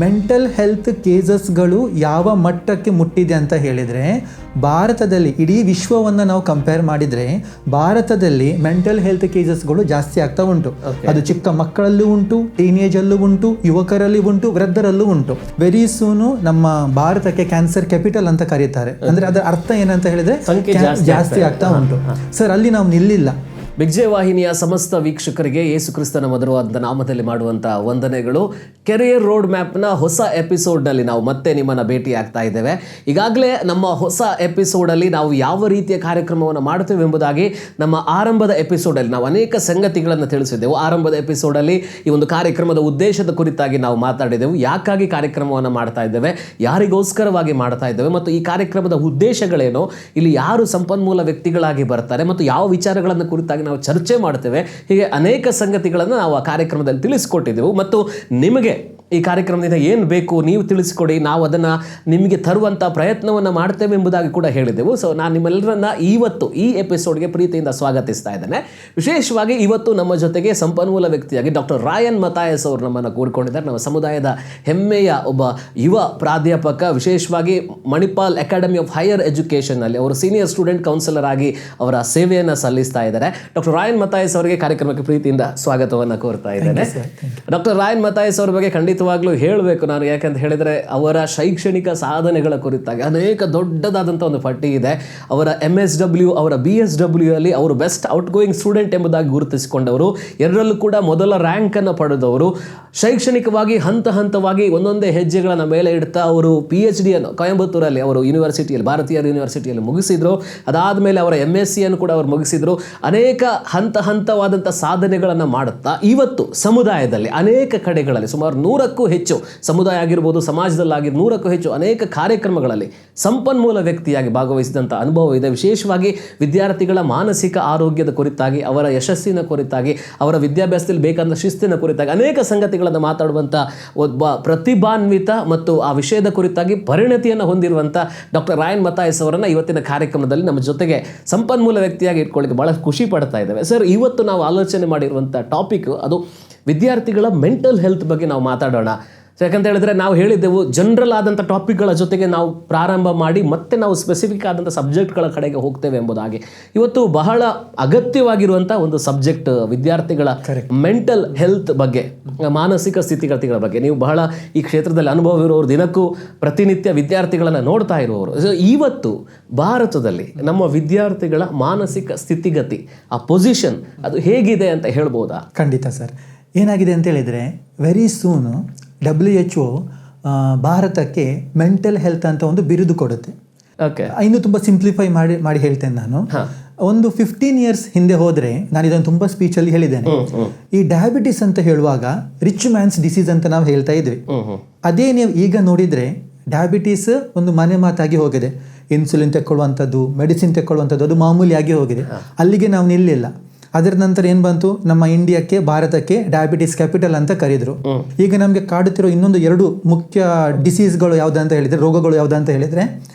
Mental health ಕೇಸಸ್ಗಳು ಯಾವ ಮಟ್ಟಕ್ಕೆ ಮುಟ್ಟಿದೆ ಅಂತ ಹೇಳಿದರೆ, ಭಾರತದಲ್ಲಿ ಇಡೀ ವಿಶ್ವವನ್ನು ನಾವು ಕಂಪೇರ್ ಮಾಡಿದರೆ ಭಾರತದಲ್ಲಿ ಮೆಂಟಲ್ ಹೆಲ್ತ್ ಕೇಸಸ್ಗಳು ಜಾಸ್ತಿ ಆಗ್ತಾ ಉಂಟು. ಅದು ಚಿಕ್ಕ ಮಕ್ಕಳಲ್ಲೂ ಉಂಟು, ಟೀನೇಜಲ್ಲೂ ಉಂಟು, ಯುವಕರಲ್ಲಿ ಉಂಟು, ವೃದ್ಧರಲ್ಲೂ ಉಂಟು. ವೆರಿ ಸೂನು ನಮ್ಮ ಭಾರತಕ್ಕೆ ಕ್ಯಾನ್ಸರ್ ಕ್ಯಾಪಿಟಲ್ ಅಂತ ಕರೀತಾರೆ. ಅಂದರೆ ಅದರ ಅರ್ಥ ಏನಂತ ಹೇಳಿದರೆ ಜಾಸ್ತಿ ಆಗ್ತಾ ಉಂಟು. ಸರ್, ಅಲ್ಲಿ ನಾವು ನಿಲ್ಲಿಲ್ಲ. ಬಿಗ್ಜೆ ವಾಹಿನಿಯ ಸಮಸ್ತ ವೀಕ್ಷಕರಿಗೆ ಯೇಸು ಕ್ರಿಸ್ತನ ಮಧುರವಾದ ನಾಮದಲ್ಲಿ ಮಾಡುವಂಥ ವಂದನೆಗಳು. ಕೆರಿಯರ್ ರೋಡ್ ಮ್ಯಾಪ್ನ ಹೊಸ ಎಪಿಸೋಡ್ನಲ್ಲಿ ನಾವು ಮತ್ತೆ ನಿಮ್ಮನ್ನು ಭೇಟಿ ಆಗ್ತಾ ಇದ್ದೇವೆ. ಈಗಾಗಲೇ ನಮ್ಮ ಹೊಸ ಎಪಿಸೋಡಲ್ಲಿ ನಾವು ಯಾವ ರೀತಿಯ ಕಾರ್ಯಕ್ರಮವನ್ನು ಮಾಡ್ತೇವೆ ಎಂಬುದಾಗಿ ನಮ್ಮ ಆರಂಭದ ಎಪಿಸೋಡಲ್ಲಿ ನಾವು ಅನೇಕ ಸಂಗತಿಗಳನ್ನು ತಿಳಿಸಿದ್ದೆವು. ಆರಂಭದ ಎಪಿಸೋಡಲ್ಲಿ ಈ ಒಂದು ಕಾರ್ಯಕ್ರಮದ ಉದ್ದೇಶದ ಕುರಿತಾಗಿ ನಾವು ಮಾತಾಡಿದೆವು. ಯಾಕಾಗಿ ಕಾರ್ಯಕ್ರಮವನ್ನು ಮಾಡ್ತಾ ಇದ್ದೇವೆ, ಯಾರಿಗೋಸ್ಕರವಾಗಿ ಮಾಡ್ತಾ ಇದ್ದೇವೆ, ಮತ್ತು ಈ ಕಾರ್ಯಕ್ರಮದ ಉದ್ದೇಶಗಳೇನು, ಇಲ್ಲಿ ಯಾರು ಸಂಪನ್ಮೂಲ ವ್ಯಕ್ತಿಗಳಾಗಿ ಬರ್ತಾರೆ ಮತ್ತು ಯಾವ ವಿಚಾರಗಳನ್ನು ಕುರಿತಾಗಿ ನಾವು ಚರ್ಚೆ ಮಾಡ್ತೇವೆ. ಹೀಗೆ ಅನೇಕ ಸಂಗತಿಗಳನ್ನು ನಾವು ಆ ಕಾರ್ಯಕ್ರಮದಲ್ಲಿ ತಿಳಿಸಿಕೊಟ್ಟಿದ್ದೆವು. ಮತ್ತು ನಿಮಗೆ ಈ ಕಾರ್ಯಕ್ರಮದಿಂದ ಏನು ಬೇಕು ನೀವು ತಿಳಿಸಿಕೊಡಿ, ನಾವು ಅದನ್ನು ನಿಮಗೆ ತರುವಂಥ ಪ್ರಯತ್ನವನ್ನು ಮಾಡ್ತೇವೆ ಎಂಬುದಾಗಿ ಕೂಡ ಹೇಳಿದೆವು. ಸೊ ನಾನು ನಿಮ್ಮೆಲ್ಲರನ್ನ ಇವತ್ತು ಈ ಎಪಿಸೋಡ್ಗೆ ಪ್ರೀತಿಯಿಂದ ಸ್ವಾಗತಿಸ್ತಾ ಇದ್ದೇನೆ. ವಿಶೇಷವಾಗಿ ಇವತ್ತು ನಮ್ಮ ಜೊತೆಗೆ ಸಂಪನ್ಮೂಲ ವ್ಯಕ್ತಿಯಾಗಿ ಡಾಕ್ಟರ್ ರಾಯನ್ ಮತಾಯಸ್ ಅವರು ನಮ್ಮನ್ನು ಕೂರಿಕೊಂಡಿದ್ದಾರೆ. ನಮ್ಮ ಸಮುದಾಯದ ಹೆಮ್ಮೆಯ ಒಬ್ಬ ಯುವ ಪ್ರಾಧ್ಯಾಪಕ, ವಿಶೇಷವಾಗಿ ಮಣಿಪಾಲ್ ಅಕಾಡೆಮಿ ಆಫ್ ಹೈಯರ್ ಎಜುಕೇಷನ್ನಲ್ಲಿ ಅವರು ಸೀನಿಯರ್ ಸ್ಟೂಡೆಂಟ್ ಕೌನ್ಸಿಲರ್ ಆಗಿ ಅವರ ಸೇವೆಯನ್ನು ಸಲ್ಲಿಸ್ತಾ ಇದ್ದಾರೆ. ಡಾಕ್ಟರ್ ರಾಯನ್ ಮತಾಯಸ್ ಅವರಿಗೆ ಕಾರ್ಯಕ್ರಮಕ್ಕೆ ಪ್ರೀತಿಯಿಂದ ಸ್ವಾಗತವನ್ನು ಕೋರ್ತಾ ಇದ್ದೇನೆ. ಡಾಕ್ಟರ್ ರಾಯನ್ ಮತಾಯಸ್ ಅವರ ಬಗ್ಗೆ ಖಂಡಿತವಾಗ್ಲೂ ಹೇಳಬೇಕು ನಾನು, ಯಾಕಂತ ಹೇಳಿದರೆ ಅವರ ಶೈಕ್ಷಣಿಕ ಸಾಧನೆಗಳ ಕುರಿತಾಗಿ ಅನೇಕ ದೊಡ್ಡದಾದಂಥ ಒಂದು ಪಟ್ಟಿ ಇದೆ. ಅವರ MSW, ಅವರ BSW ಅಲ್ಲಿ ಅವರು ಬೆಸ್ಟ್ ಔಟ್ ಗೋಯಿಂಗ್ ಸ್ಟೂಡೆಂಟ್ ಎಂಬುದಾಗಿ ಗುರುತಿಸಿಕೊಂಡವರು, ಎರಡರಲ್ಲೂ ಕೂಡ ಮೊದಲ ರ್ಯಾಂಕನ್ನು ಪಡೆದವರು. ಶೈಕ್ಷಣಿಕವಾಗಿ ಹಂತ ಹಂತವಾಗಿ ಒಂದೊಂದೇ ಹೆಜ್ಜೆಗಳನ್ನು ಮೇಲೆ ಇಡ್ತಾ ಅವರು PhD ಅನ್ನು ಕೊಯಂಬತ್ತೂರಲ್ಲಿ ಅವರು ಯೂನಿವರ್ಸಿಟಿಯಲ್ಲಿ, ಭಾರತೀಯ ಯೂನಿವರ್ಸಿಟಿಯಲ್ಲಿ ಮುಗಿಸಿದ್ರು. ಅದಾದಮೇಲೆ ಅವರ MSc ಅನ್ನು ಕೂಡ ಅವರು ಮುಗಿಸಿದ್ರು. ಅನೇಕ ಹಂತ ಹಂತವಾದಂಥ ಸಾಧನೆಗಳನ್ನು ಮಾಡುತ್ತಾ ಇವತ್ತು ಸಮುದಾಯದಲ್ಲಿ ಅನೇಕ ಕಡೆಗಳಲ್ಲಿ ಸುಮಾರು 100ಕ್ಕೂ ಹೆಚ್ಚು ಸಮುದಾಯ ಆಗಿರ್ಬೋದು, ಸಮಾಜದಲ್ಲಾಗಿ 100ಕ್ಕೂ ಹೆಚ್ಚು ಅನೇಕ ಕಾರ್ಯಕ್ರಮಗಳಲ್ಲಿ ಸಂಪನ್ಮೂಲ ವ್ಯಕ್ತಿಯಾಗಿ ಭಾಗವಹಿಸಿದಂಥ ಅನುಭವ ಇದೆ. ವಿಶೇಷವಾಗಿ ವಿದ್ಯಾರ್ಥಿಗಳ ಮಾನಸಿಕ ಆರೋಗ್ಯದ ಕುರಿತಾಗಿ, ಅವರ ಯಶಸ್ಸಿನ ಕುರಿತಾಗಿ, ಅವರ ವಿದ್ಯಾಭ್ಯಾಸದಲ್ಲಿ ಬೇಕಾದ ಶಿಸ್ತಿನ ಕುರಿತಾಗಿ ಅನೇಕ ಸಂಗತಿಗಳನ್ನು ಮಾತಾಡುವಂಥ ಒಬ್ಬ ಪ್ರತಿಭಾನ್ವಿತ ಮತ್ತು ಆ ವಿಷಯದ ಕುರಿತಾಗಿ ಪರಿಣತಿಯನ್ನು ಹೊಂದಿರುವಂಥ ಡಾಕ್ಟರ್ ರಾಯನ್ ಮತಾಯಸ್ ಅವರನ್ನು ಇವತ್ತಿನ ಕಾರ್ಯಕ್ರಮದಲ್ಲಿ ನಮ್ಮ ಜೊತೆಗೆ ಸಂಪನ್ಮೂಲ ವ್ಯಕ್ತಿಯಾಗಿ ಇಟ್ಕೊಳ್ಳಿಕ್ಕೆ ಭಾಳ ಖುಷಿ ಪಡ್ತಾ ಇದ್ದೇವೆ. ಸರ್, ಇವತ್ತು ನಾವು ಆಲೋಚನೆ ಮಾಡಿರುವಂಥ ಟಾಪಿಕ್ ಅದು ವಿದ್ಯಾರ್ಥಿಗಳ ಮೆಂಟಲ್ ಹೆಲ್ತ್ ಬಗ್ಗೆ ನಾವು ಮಾತಾಡೋಣ. ಯಾಕಂತ ಹೇಳಿದ್ರೆ ನಾವು ಹೇಳಿದ್ದೆವು, ಜನರಲ್ ಆದಂಥ ಟಾಪಿಕ್ಗಳ ಜೊತೆಗೆ ನಾವು ಪ್ರಾರಂಭ ಮಾಡಿ ಮತ್ತೆ ನಾವು ಸ್ಪೆಸಿಫಿಕ್ ಆದಂಥ ಸಬ್ಜೆಕ್ಟ್ಗಳ ಕಡೆಗೆ ಹೋಗ್ತೇವೆ ಎಂಬುದಾಗಿ. ಇವತ್ತು ಬಹಳ ಅಗತ್ಯವಾಗಿರುವಂಥ ಒಂದು ಸಬ್ಜೆಕ್ಟ್ ವಿದ್ಯಾರ್ಥಿಗಳ ಮೆಂಟಲ್ ಹೆಲ್ತ್ ಬಗ್ಗೆ, ಮಾನಸಿಕ ಸ್ಥಿತಿಗತಿಗಳ ಬಗ್ಗೆ. ನೀವು ಬಹಳ ಈ ಕ್ಷೇತ್ರದಲ್ಲಿ ಅನುಭವ ಇರುವವರು, ದಿನಕ್ಕೂ ಪ್ರತಿನಿತ್ಯ ವಿದ್ಯಾರ್ಥಿಗಳನ್ನು ನೋಡ್ತಾ ಇರುವವರು. ಇವತ್ತು ಭಾರತದಲ್ಲಿ ನಮ್ಮ ವಿದ್ಯಾರ್ಥಿಗಳ ಮಾನಸಿಕ ಸ್ಥಿತಿಗತಿ, ಆ ಪೊಸಿಷನ್ ಅದು ಹೇಗಿದೆ ಅಂತ ಹೇಳ್ಬೋದಾ? ಖಂಡಿತ ಸರ್. ಏನಾಗಿದೆ ಅಂತ ಹೇಳಿದರೆ, ವೆರಿ ಸೂನು WHO ಭಾರತಕ್ಕೆ ಮೆಂಟಲ್ ಹೆಲ್ತ್ ಅಂತ ಒಂದು ಬಿರುದು ಕೊಡುತ್ತೆ. ಇನ್ನು ತುಂಬ ಸಿಂಪ್ಲಿಫೈ ಮಾಡಿ ಹೇಳ್ತೇನೆ ನಾನು. ಒಂದು 15 ಇಯರ್ಸ್ ಹಿಂದೆ ಹೋದರೆ, ನಾನು ಇದನ್ನು ತುಂಬ ಸ್ಪೀಚಲ್ಲಿ ಹೇಳಿದ್ದೇನೆ, ಈ ಡಯಾಬಿಟಿಸ್ ಅಂತ ಹೇಳುವಾಗ ರಿಚ್ ಮ್ಯಾನ್ಸ್ ಡಿಸೀಸ್ ಅಂತ ನಾವು ಹೇಳ್ತಾ ಇದ್ವಿ. ಅದೇ ನೀವು ಈಗ ನೋಡಿದರೆ ಡಯಾಬಿಟೀಸ್ ಒಂದು ಮನೆ ಮಾತಾಗಿ ಹೋಗಿದೆ. ಇನ್ಸುಲಿನ್ ತೆಕ್ಕೊಳ್ಳುವಂಥದ್ದು, ಮೆಡಿಸಿನ್ ತೆಕ್ಕೊಳ್ಳುವಂಥದ್ದು ಅದು ಮಾಮೂಲಿಯಾಗಿ ಹೋಗಿದೆ. ಅಲ್ಲಿಗೆ ನಾವು ನಿಲ್ಲಿಲ್ಲ. ಅದರ ನಂತರ ಏನು ಬಂತು, ನಮ್ಮ ಇಂಡಿಯಾಕ್ಕೆ, ಭಾರತಕ್ಕೆ ಡಯಾಬಿಟಿಸ್ ಕ್ಯಾಪಿಟಲ್ ಅಂತ ಕರೆದ್ರು. ಈಗ ನಮಗೆ ಕಾಡುತ್ತಿರೋ ಇನ್ನೊಂದು 2 ಮುಖ್ಯ ಡಿಸೀಸ್ಗಳು ಯಾವುದಂತ ಹೇಳಿದರೆ, ರೋಗಗಳು ಯಾವುದಂತ ಹೇಳಿದರೆ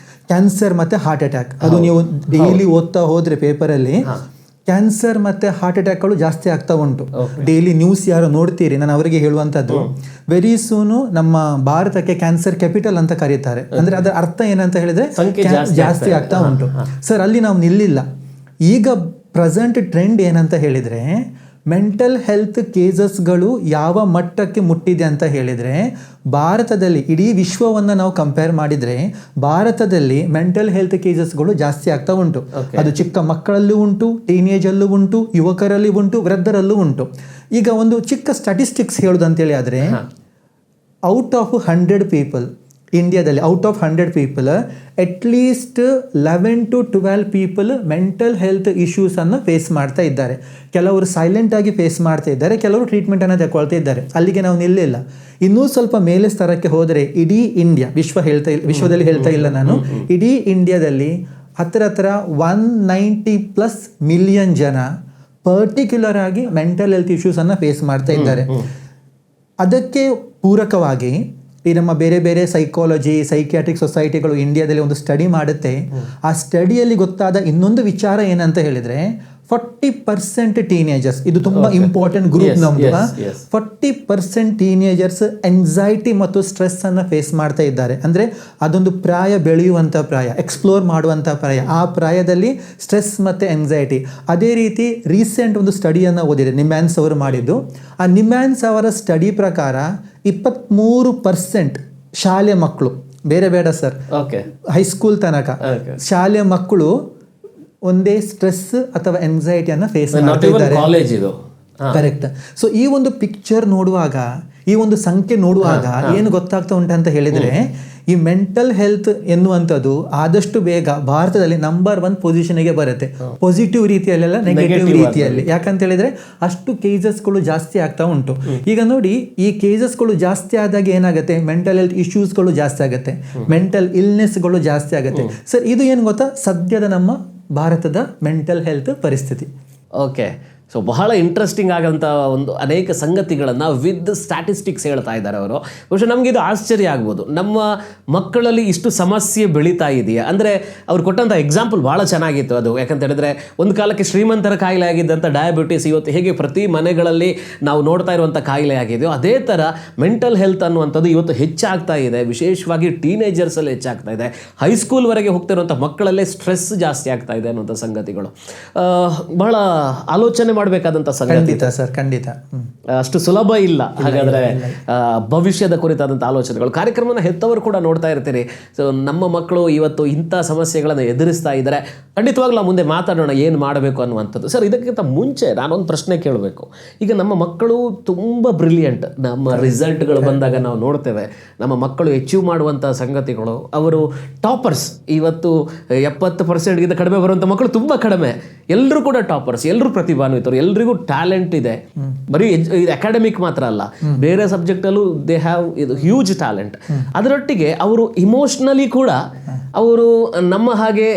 ಕ್ಯಾನ್ಸರ್ ಮತ್ತು ಹಾರ್ಟ್ ಅಟ್ಯಾಕ್. ಅದು ನೀವು ಡೈಲಿ ಓದ್ತಾ ಹೋದರೆ ಪೇಪರಲ್ಲಿ ಕ್ಯಾನ್ಸರ್ ಮತ್ತು ಹಾರ್ಟ್ ಅಟ್ಯಾಕ್ಗಳು ಜಾಸ್ತಿ ಆಗ್ತಾ ಉಂಟು. ಡೈಲಿ ನ್ಯೂಸ್ ಯಾರು ನೋಡ್ತೀರಿ, ನಾನು ಅವರಿಗೆ ಹೇಳುವಂಥದ್ದು, ವೆರಿ ಸೂನು ನಮ್ಮ ಭಾರತಕ್ಕೆ ಕ್ಯಾನ್ಸರ್ ಕ್ಯಾಪಿಟಲ್ ಅಂತ ಕರೀತಾರೆ. ಅಂದರೆ ಅದರ ಅರ್ಥ ಏನಂತ ಹೇಳಿದರೆ ಜಾಸ್ತಿ ಆಗ್ತಾ ಉಂಟು. ಸರ್, ಅಲ್ಲಿ ನಾವು ನಿಲ್ಲಿಲ್ಲ. ಈಗ ಪ್ರೆಸೆಂಟ್ ಟ್ರೆಂಡ್ ಏನಂತ ಹೇಳಿದರೆ, ಮೆಂಟಲ್ ಹೆಲ್ತ್ ಕೇಸಸ್ಗಳು ಯಾವ ಮಟ್ಟಕ್ಕೆ ಮುಟ್ಟಿದೆ ಅಂತ ಹೇಳಿದರೆ, ಭಾರತದಲ್ಲಿ ಇಡೀ ವಿಶ್ವವನ್ನು ನಾವು ಕಂಪೇರ್ ಮಾಡಿದರೆ ಭಾರತದಲ್ಲಿ ಮೆಂಟಲ್ ಹೆಲ್ತ್ ಕೇಸಸ್ಗಳು ಜಾಸ್ತಿ ಆಗ್ತಾ ಉಂಟು. ಅದು ಚಿಕ್ಕ ಮಕ್ಕಳಲ್ಲೂ ಉಂಟು, ಟೀನೇಜಲ್ಲೂ ಉಂಟು, ಯುವಕರಲ್ಲಿ ಉಂಟು, ವೃದ್ಧರಲ್ಲೂ ಉಂಟು. ಈಗ ಒಂದು ಚಿಕ್ಕ ಸ್ಟ್ಯಾಟಿಸ್ಟಿಕ್ಸ್ ಹೇಳೋದಂತೇಳಿ ಆದರೆ, ಔಟ್ ಆಫ್ 100 ಪೀಪಲ್ ಇಂಡಿಯಾದಲ್ಲಿ, out of 100 people at least 11 to 12 people mental health ಇಶ್ಯೂಸನ್ನು ಫೇಸ್ ಮಾಡ್ತಾ ಇದ್ದಾರೆ. ಕೆಲವರು ಸೈಲೆಂಟಾಗಿ ಫೇಸ್ ಮಾಡ್ತಾ ಇದ್ದಾರೆ, ಕೆಲವರು ಟ್ರೀಟ್ಮೆಂಟನ್ನು ತಗೊಳ್ತಾ ಇದ್ದಾರೆ. ಅಲ್ಲಿಗೆ ನಾವು ನಿಲ್ಲಿಲ್ಲ. ಇನ್ನೂ ಸ್ವಲ್ಪ ಮೇಲೆ ಸ್ತರಕ್ಕೆ ಹೋದರೆ ಇಡೀ ಇಂಡಿಯಾ, ವಿಶ್ವದಲ್ಲಿ ಹೇಳ್ತಾ ಇಲ್ಲ ನಾನು, ಇಡೀ ಇಂಡಿಯಾದಲ್ಲಿ ಹತ್ತಿರ 190+ ಮಿಲಿಯನ್ ಜನ ಪರ್ಟಿಕ್ಯುಲರ್ ಆಗಿ ಮೆಂಟಲ್ ಹೆಲ್ತ್ ಇಶ್ಯೂಸನ್ನು ಫೇಸ್ ಮಾಡ್ತಾ ಇದ್ದಾರೆ. ಅದಕ್ಕೆ ಪೂರಕವಾಗಿ ಈ ನಮ್ಮ ಬೇರೆ ಬೇರೆ ಸೈಕಾಲಜಿ, ಸೈಕಿಯಾಟ್ರಿಕ್ ಸೊಸೈಟಿಗಳು ಇಂಡಿಯಾದಲ್ಲಿ ಒಂದು ಸ್ಟಡಿ ಮಾಡುತ್ತೆ. ಆ ಸ್ಟಡಿಯಲ್ಲಿ ಗೊತ್ತಾದ ಇನ್ನೊಂದು ವಿಚಾರ ಏನಂತ ಹೇಳಿದರೆ, 40% ಟೀನೇಜರ್ಸ್, ಇದು ತುಂಬಾ ಇಂಪಾರ್ಟೆಂಟ್ ಗ್ರೂಪ್ ನಮ್ದು. 40% ಟೀನೇಜರ್ಸ್ ಎಂಗ್ಸೈಟಿ ಮತ್ತು ಸ್ಟ್ರೆಸ್ ಅನ್ನ ಫೇಸ್ ಮಾಡ್ತಾ ಇದ್ದಾರೆ. ಅಂದ್ರೆ ಅದೊಂದು ಪ್ರಾಯ, ಬೆಳೆಯುವಂತ ಪ್ರಾಯ, ಎಕ್ಸ್ಪ್ಲೋರ್ ಮಾಡುವಂತ ಪ್ರಾಯ. ಆ ಪ್ರಾಯದಲ್ಲಿ ಸ್ಟ್ರೆಸ್ ಮತ್ತೆ ಎಂಗ್ಸೈಟಿ. ಅದೇ ರೀತಿ ರೀಸೆಂಟ್ ಒಂದು ಸ್ಟಡಿಯನ್ನು ಓದಿದೆ, ನಿಮ್ಯಾನ್ಸ್ ಅವರು ಮಾಡಿದ್ದು. ಆ ನಿಮ್ಯಾನ್ಸ್ ಅವರ ಸ್ಟಡಿ ಪ್ರಕಾರ 23% ಶಾಲೆ ಮಕ್ಕಳು, ಬೇರೆ ಬೇಡ ಸರ್, ಹೈಸ್ಕೂಲ್ ತನಕ ಶಾಲೆ ಮಕ್ಕಳು ಒಂದೇ ಸ್ಟ್ರೆಸ್ ಅಥವಾ ಎಂಗ್ಸೈಟಿಯನ್ನು ಫೇಸ್ ಮಾಡ್ತಾ ಇದ್ದಾರೆ. ಕರೆಕ್ಟ್. ಸೊ ಈ ಒಂದು ಪಿಕ್ಚರ್ ನೋಡುವಾಗ, ಈ ಒಂದು ಸಂಖ್ಯೆ ನೋಡುವಾಗ ಏನು ಗೊತ್ತಾಗ್ತಾ ಉಂಟಂತ ಹೇಳಿದ್ರೆ, ಈ ಮೆಂಟಲ್ ಹೆಲ್ತ್ ಎನ್ನುವಂಥದ್ದು ಆದಷ್ಟು ಬೇಗ ಭಾರತದಲ್ಲಿ ನಂಬರ್ 1 ಪೊಸಿಷನ್ಗೆ ಬರುತ್ತೆ. ಪಾಸಿಟಿವ್ ರೀತಿಯಲ್ಲೆಲ್ಲ, ನೆಗೆಟಿವ್ ರೀತಿಯಲ್ಲಿ. ಯಾಕಂತ ಹೇಳಿದ್ರೆ ಅಷ್ಟು ಕೇಸಸ್ಗಳು ಜಾಸ್ತಿ ಆಗ್ತಾ ಉಂಟು. ಈಗ ನೋಡಿ, ಈ ಕೇಸಸ್ಗಳು ಜಾಸ್ತಿ ಆದಾಗ ಏನಾಗುತ್ತೆ, ಮೆಂಟಲ್ ಹೆಲ್ತ್ ಇಶ್ಯೂಸ್ಗಳು ಜಾಸ್ತಿ ಆಗುತ್ತೆ, ಮೆಂಟಲ್ ಇಲ್ನೆಸ್ಗಳು ಜಾಸ್ತಿ ಆಗುತ್ತೆ. ಸರ್, ಇದು ಏನು ಗೊತ್ತಾ, ಸದ್ಯದ ನಮ್ಮ ಭಾರತದ ಮೆಂಟಲ್ ಹೆಲ್ತ್ ಪರಿಸ್ಥಿತಿ. ಓಕೆ, ಸೊ ಬಹಳ ಇಂಟ್ರೆಸ್ಟಿಂಗ್ ಆಗೋಂಥ ಒಂದು ಅನೇಕ ಸಂಗತಿಗಳನ್ನು ವಿತ್ ಸ್ಟ್ಯಾಟಿಸ್ಟಿಕ್ಸ್ ಹೇಳ್ತಾ ಇದ್ದಾರೆ ಅವರು. ಬಹುಶಃ ನಮಗೆ ಇದು ಆಶ್ಚರ್ಯ ಆಗ್ಬೋದು, ನಮ್ಮ ಮಕ್ಕಳಲ್ಲಿ ಇಷ್ಟು ಸಮಸ್ಯೆ ಬೆಳೀತಾ ಇದೆಯಾ ಅಂದರೆ. ಅವ್ರು ಕೊಟ್ಟಂಥ ಎಕ್ಸಾಂಪಲ್ ಭಾಳ ಚೆನ್ನಾಗಿತ್ತು ಅದು. ಯಾಕಂತ ಹೇಳಿದ್ರೆ ಒಂದು ಕಾಲಕ್ಕೆ ಶ್ರೀಮಂತರ ಕಾಯಿಲೆ ಆಗಿದ್ದಂಥ ಡಯಾಬಿಟಿಸ್ ಇವತ್ತು ಹೇಗೆ ಪ್ರತಿ ಮನೆಗಳಲ್ಲಿ ನಾವು ನೋಡ್ತಾ ಇರುವಂಥ ಕಾಯಿಲೆ ಆಗಿದೆಯೋ, ಅದೇ ಥರ ಮೆಂಟಲ್ ಹೆಲ್ತ್ ಅನ್ನುವಂಥದ್ದು ಇವತ್ತು ಹೆಚ್ಚಾಗ್ತಾ ಇದೆ. ವಿಶೇಷವಾಗಿ ಟೀನೇಜರ್ಸಲ್ಲಿ ಹೆಚ್ಚಾಗ್ತಾ ಇದೆ. ಹೈಸ್ಕೂಲ್ವರೆಗೆ ಹೋಗ್ತಿರುವಂಥ ಮಕ್ಕಳಲ್ಲೇ ಸ್ಟ್ರೆಸ್ ಜಾಸ್ತಿ ಆಗ್ತಾ ಇದೆ ಅನ್ನುವಂಥ ಸಂಗತಿಗಳು ಬಹಳ ಆಲೋಚನೆ ಮಾಡಬೇಕಾದಂಥ ಸಂಗತಿ. ಖಂಡಿತ ಸರ್, ಖಂಡಿತ. ಅಷ್ಟು ಸುಲಭ ಇಲ್ಲ ಹಾಗಾದ್ರೆ ಭವಿಷ್ಯದ ಕುರಿತಾದಂಥ ಆಲೋಚನೆಗಳು. ಕಾರ್ಯಕ್ರಮನ ಹೆತ್ತವರು ಕೂಡ ನೋಡ್ತಾ ಇರ್ತೀರಿ. ಸೊ ನಮ್ಮ ಮಕ್ಕಳು ಇವತ್ತು ಇಂಥ ಸಮಸ್ಯೆಗಳನ್ನು ಎದುರಿಸ್ತಾ ಇದ್ದಾರೆ. ಖಂಡಿತವಾಗ್ಲೂ ಮುಂದೆ ಮಾತಾಡೋಣ ಏನು ಮಾಡಬೇಕು ಅನ್ನುವಂಥದ್ದು. ಸರ್, ಇದಕ್ಕಿಂತ ಮುಂಚೆ ನಾನೊಂದು ಪ್ರಶ್ನೆ ಕೇಳಬೇಕು. ಈಗ ನಮ್ಮ ಮಕ್ಕಳು ತುಂಬ ಬ್ರಿಲಿಯಂಟ್. ನಮ್ಮ ರಿಸಲ್ಟ್ಗಳು ಬಂದಾಗ ನಾವು ನೋಡ್ತೇವೆ ನಮ್ಮ ಮಕ್ಕಳು ಅಚೀವ್ ಮಾಡುವಂಥ ಸಂಗತಿಗಳು. ಅವರು ಟಾಪರ್ಸ್. ಇವತ್ತು 70%ಗಿಂತ ಕಡಿಮೆ ಬರುವಂಥ ಮಕ್ಕಳು ತುಂಬ ಕಡಿಮೆ. ಎಲ್ಲರೂ ಕೂಡ ಟಾಪರ್ಸ್, ಎಲ್ಲರೂ ಪ್ರತಿಭಾನ್ವಿತರು, ಎಲ್ರಿಗೂ ಟ್ಯಾಲೆಂಟ್ ಇದೆ. ಬರೀ ಇದು ಅಕಾಡೆಮಿಕ್ ಮಾತ್ರ ಅಲ್ಲ, ಬೇರೆ ಸಬ್ಜೆಕ್ಟಲ್ಲೂ ದೇ ಹ್ಯಾವ್ ಇದು ಹ್ಯೂಜ್ ಟ್ಯಾಲೆಂಟ್. ಅದರೊಟ್ಟಿಗೆ ಅವರು ಇಮೋಷ್ನಲಿ ಕೂಡ ಅವರು ನಮ್ಮ ಹಾಗೆ